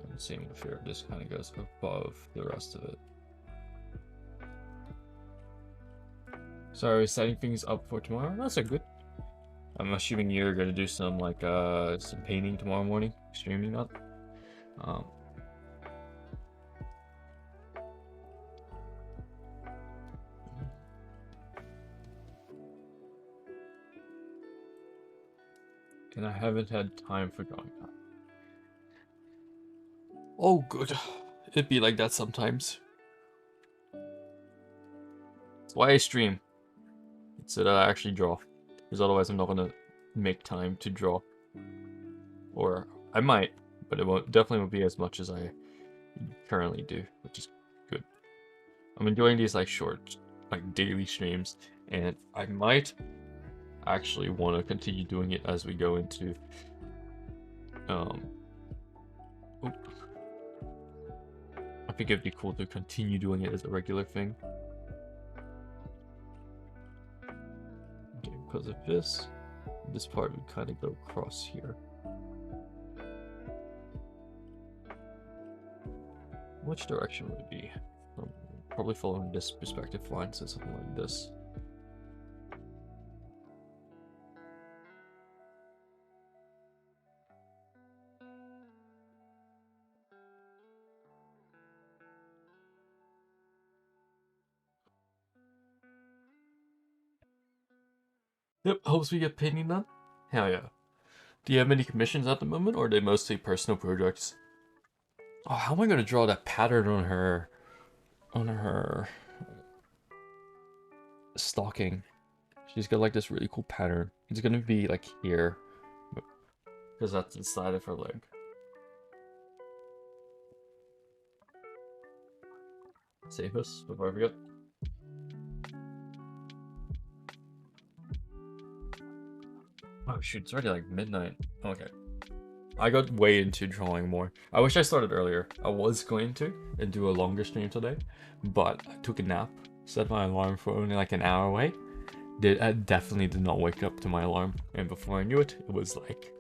And same with here, this kind of goes above the rest of it. So setting things up for tomorrow, that's a good. I'm assuming you're gonna do some like some painting tomorrow morning, streaming that. And I haven't had time for drawing that. Oh good. It'd be like that sometimes. That's why I stream. So that I actually draw. Because otherwise I'm not gonna make time to draw. Or I might, but it definitely won't be as much as I currently do, which is good. I'm enjoying these like short, like daily streams, and I might actually want to continue doing it as we go into I think it'd be cool to continue doing it as a regular thing. Okay, because of this part would kind of go across here. Which direction would it be? Probably following this perspective line, so something like this. Yep, hopes we get painting done. Hell yeah. Do you have many commissions at the moment, or are they mostly personal projects? Oh, how am I gonna draw that pattern on her stocking? She's got like this really cool pattern. It's gonna be like here, because that's the side of her leg. Save this before I forget. Oh shoot, it's already like midnight. Okay. I got way into drawing more. I wish I started earlier. I was going to and do a longer stream today, but I took a nap, set my alarm for only like an hour away. I definitely did not wake up to my alarm, and before I knew it, it was like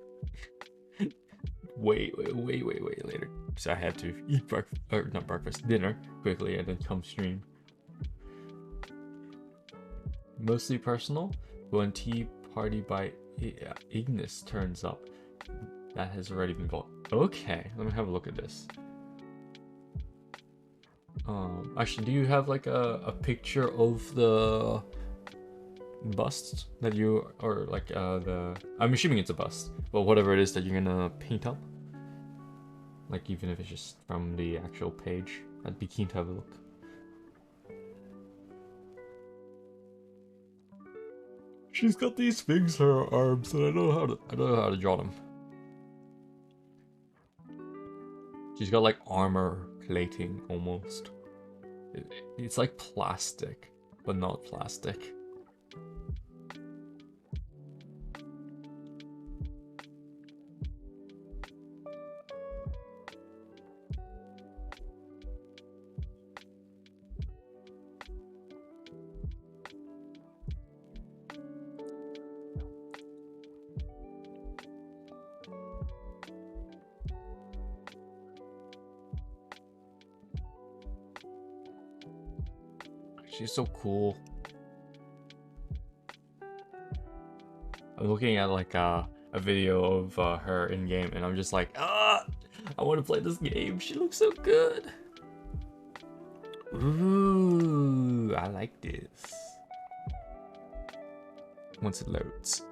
way later. So I had to eat breakfast, or not breakfast, dinner quickly, and then come stream. Mostly personal. When Tea Party by Ignis turns up, that has already been bought. Okay, let me have a look at this. Actually, do you have like a picture of the bust that you, or like I'm assuming it's a bust, but whatever it is that you're gonna paint up? Like even if it's just from the actual page, I'd be keen to have a look. She's got these things on her arms, and I don't know how to draw them. She's got like armor plating almost. It's like plastic, but not plastic. She's so cool. I'm looking at like a video of her in game, and I'm just like, I want to play this game. She looks so good. Ooh, I like this. Once it loads.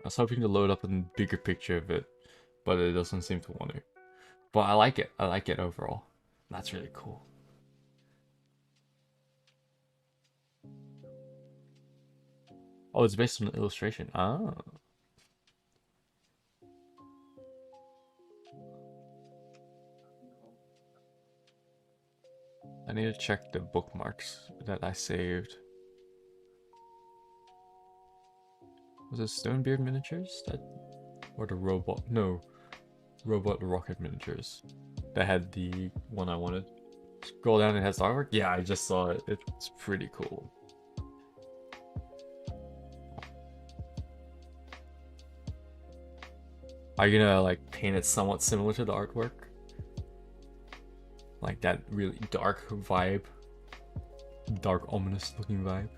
I was hoping to load up a bigger picture of it, but it doesn't seem to want to. But I like it. I like it overall. That's really cool. Oh, it's based on an illustration. Ah. I need to check the bookmarks that I saved. Was it Stonebeard miniatures? That or the robot? No, robot rocket miniatures. That had the one I wanted. Scroll down, it has artwork. Yeah, I just saw it. It's pretty cool. Are you gonna like paint it somewhat similar to the artwork? Like that really dark vibe, dark ominous looking vibe.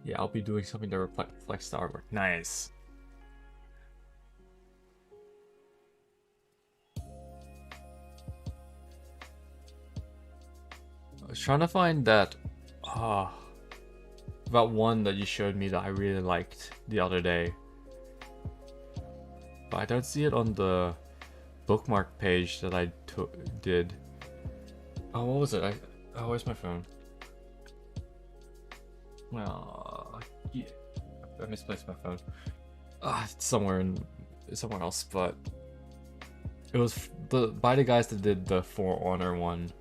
Yeah, I'll be doing something to reflects the artwork. Nice. I was trying to find that about one that you showed me that I really liked the other day. But I don't see it on the bookmark page that I did. Oh, what was it? Oh, where's my phone? Well, yeah, I misplaced my phone. It's somewhere else, but it was by the guys that did the For Honor one.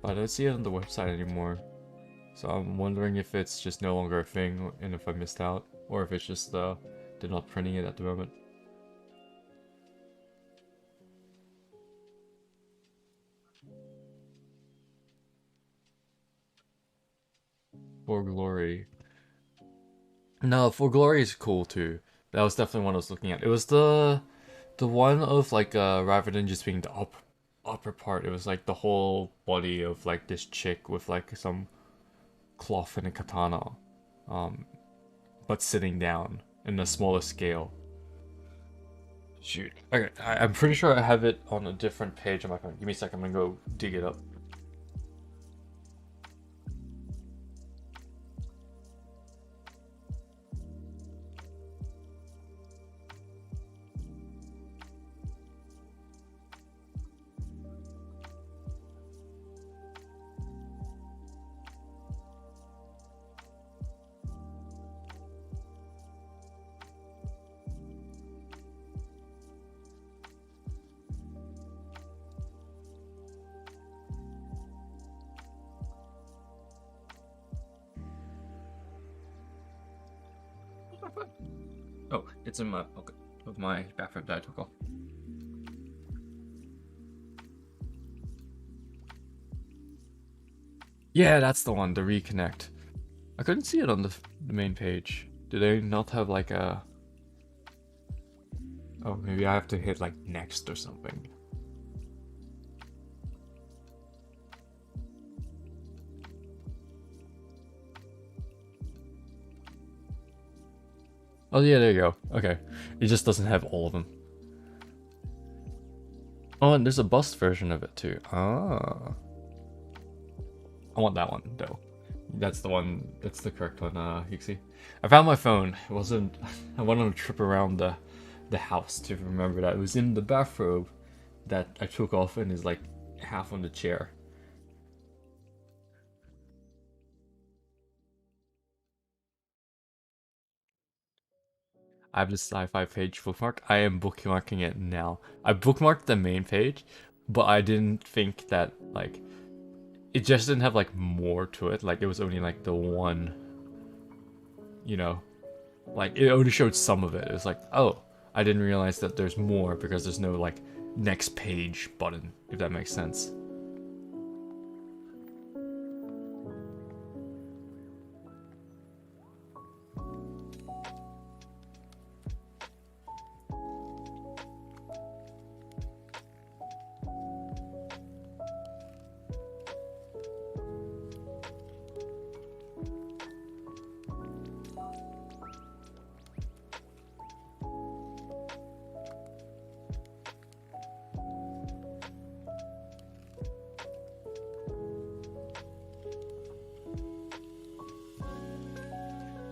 But I don't see it on the website anymore. So I'm wondering if it's just no longer a thing and if I missed out, or if it's just they're not printing it at the moment. For Glory. No, For Glory is cool too. That was definitely one I was looking at. It was the one of like rather than just being the upper part, it was like the whole body of like this chick with like some cloth and a katana, but sitting down in a smaller scale. Shoot. Okay, I'm pretty sure I have it on a different page on my phone. Give me a second, I'm gonna go dig it up. Oh, it's in my pocket of my bathrobe that I took off. Yeah, that's the one, the reconnect. I couldn't see it on the main page. Do they not have like a... Oh, maybe I have to hit like next or something. Oh yeah, there you go. Okay. It just doesn't have all of them. Oh, and there's a bust version of it too. Ah. I want that one though. That's the one, that's the correct one, Hixie. I found my phone. It wasn't, I went on a trip around the house to remember that it was in the bathrobe that I took off and is like half on the chair. I have the sci-fi page bookmark. I am bookmarking it now. I bookmarked the main page, but I didn't think that like it just didn't have like more to it. Like it was only like the one, you know, like it only showed some of it. It was like, oh, I didn't realize that there's more because there's no like next page button, if that makes sense.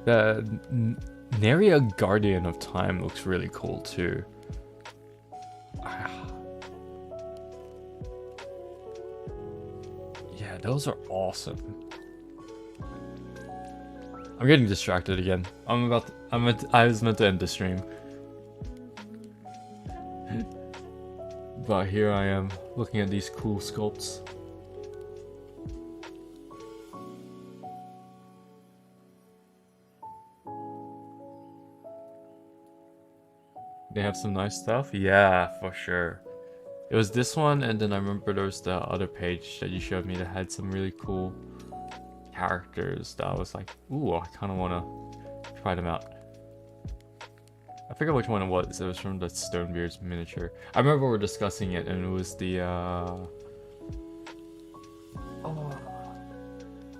The Neria Guardian of Time looks really cool too. Yeah, those are awesome. I'm getting distracted again. I was meant to end the stream. But here I am, looking at these cool sculpts. They have some nice stuff? Yeah, for sure. It was this one, and then I remember there was the other page that you showed me that had some really cool characters that I was like, ooh, I kind of want to try them out. I forget which one it was. It was from the Stonebeard's miniature. I remember we were discussing it, and it was the oh,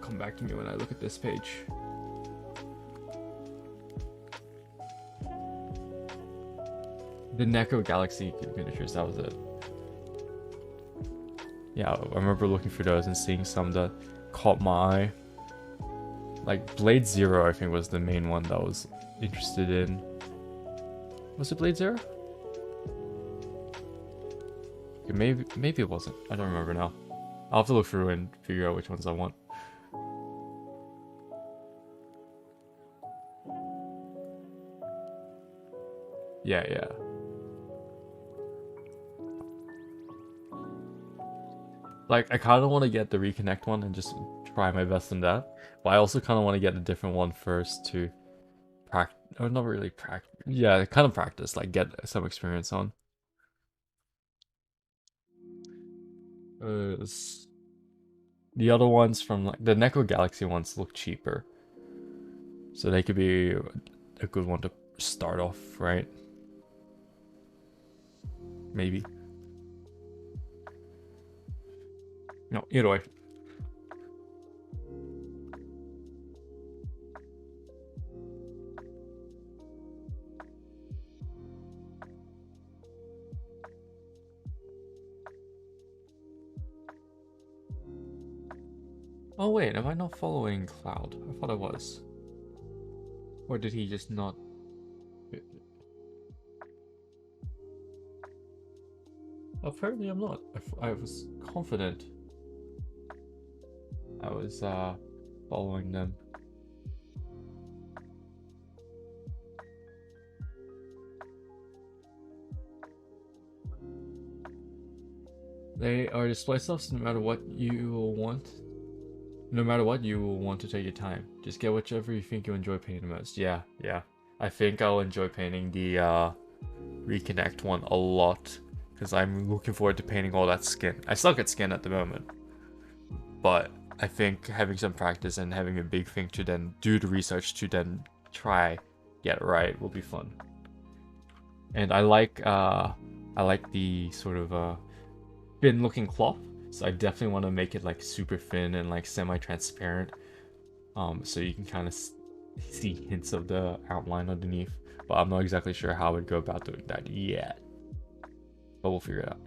come back to me when I look at this page. The Neko Galaxy miniatures, that was it. Yeah, I remember looking through those and seeing some that caught my eye. Like Blade Zero, I think was the main one that I was interested in. Was it Blade Zero? Okay, maybe it wasn't. I don't remember now. I'll have to look through and figure out which ones I want. Yeah. Like, I kind of want to get the Reconnect one and just try my best in that. But I also kind of want to get a different one first to practice. Or not really practice. Yeah, kind of practice. Like, get some experience on. The other ones from, like, the Neko Galaxy ones look cheaper. So they could be a good one to start off, right? Maybe. No, either way. Oh wait, am I not following Cloud? I thought I was. Or did he just not? Apparently I'm not. I was confident I was following them. They are display stuffs no matter what you will want. No matter what, you will want to take your time. Just get whichever you think you enjoy painting the most. Yeah. I think I'll enjoy painting the Reconnect one a lot. Because I'm looking forward to painting all that skin. I suck at skin at the moment. But I think having some practice and having a big thing to then do the research to then try get it right will be fun. And I like the sort of thin looking cloth. So I definitely want to make it like super thin and like semi-transparent. So you can kind of see hints of the outline underneath. But I'm not exactly sure how I would go about doing that yet. But we'll figure it out.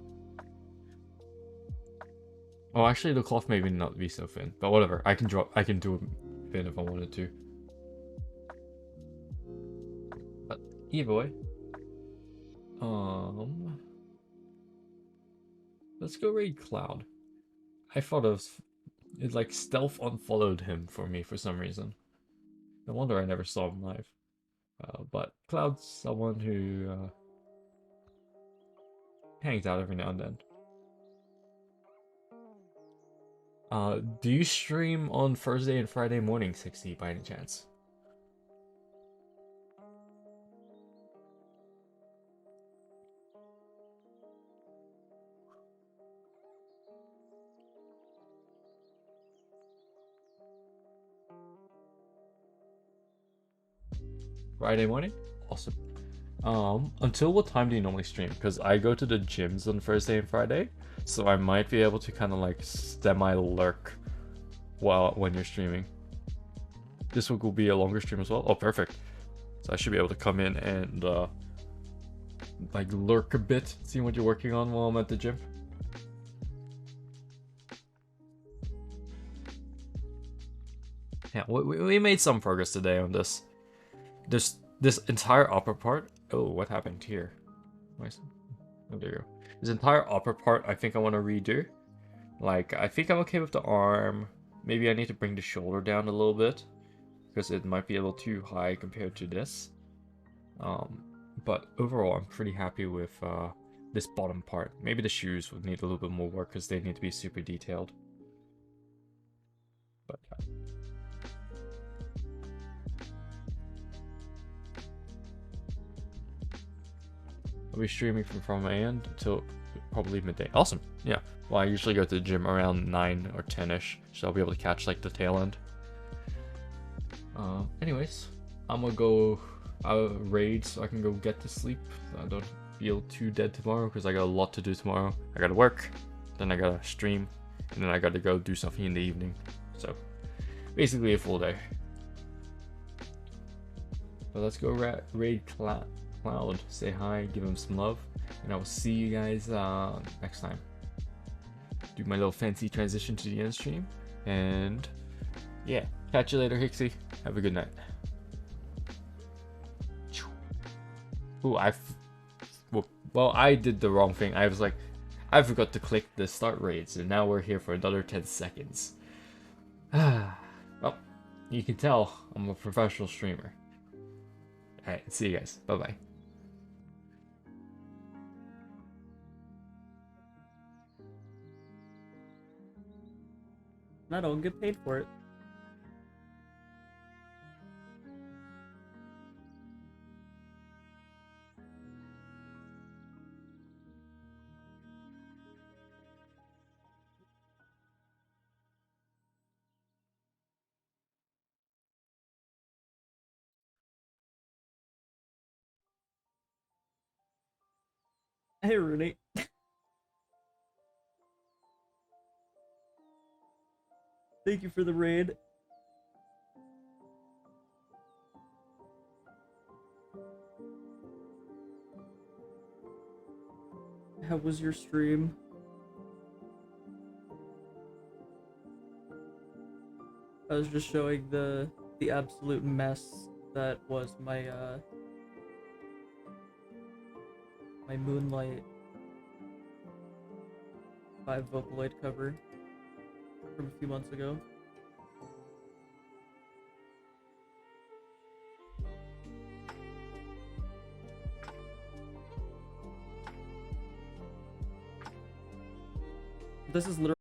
Oh, actually, the cloth maybe not be so thin, but whatever. I can do it thin if I wanted to. But either way, let's go raid Cloud. I thought it like stealth unfollowed him for me for some reason. No wonder I never saw him live. But Cloud's someone who hangs out every now and then. Do you stream on Thursday and Friday morning, 60 by any chance? Friday morning? Awesome. Until what time do you normally stream? Because I go to the gyms on Thursday and Friday, so I might be able to kind of like semi-lurk when you're streaming. This week will be a longer stream as well. Oh, perfect. So I should be able to come in and like lurk a bit, see what you're working on while I'm at the gym. Yeah, we made some progress today on this. this entire upper part. Oh, what happened here? Oh, there you go. This entire upper part, I think I want to redo. Like, I think I'm okay with the arm. Maybe I need to bring the shoulder down a little bit because it might be a little too high compared to this. But overall, I'm pretty happy with this bottom part. Maybe the shoes would need a little bit more work because they need to be super detailed. But I'll be streaming from my end until probably midday. Awesome. Yeah. Well, I usually go to the gym around 9 or 10ish, so I'll be able to catch like the tail end. Anyways, I'm gonna go raid so I can go get to sleep. So I don't feel too dead tomorrow because I got a lot to do tomorrow. I gotta work, then I gotta stream, and then I gotta go do something in the evening. So basically a full day. But let's go raid Cloud, say hi, give him some love, and I will see you guys next time. Do my little fancy transition to the end stream, and yeah, catch you later, Hixie. Have a good night. Ooh, well, I did the wrong thing. I was like, I forgot to click the start raids, and now we're here for another 10 seconds. Well, you can tell I'm a professional streamer. Alright, see you guys. Bye-bye. I don't get paid for it. Hey, Rooney. Thank you for the raid. How was your stream? I was just showing the absolute mess that was my my Moonlight 5 Vocaloid cover from a few months ago. This is literally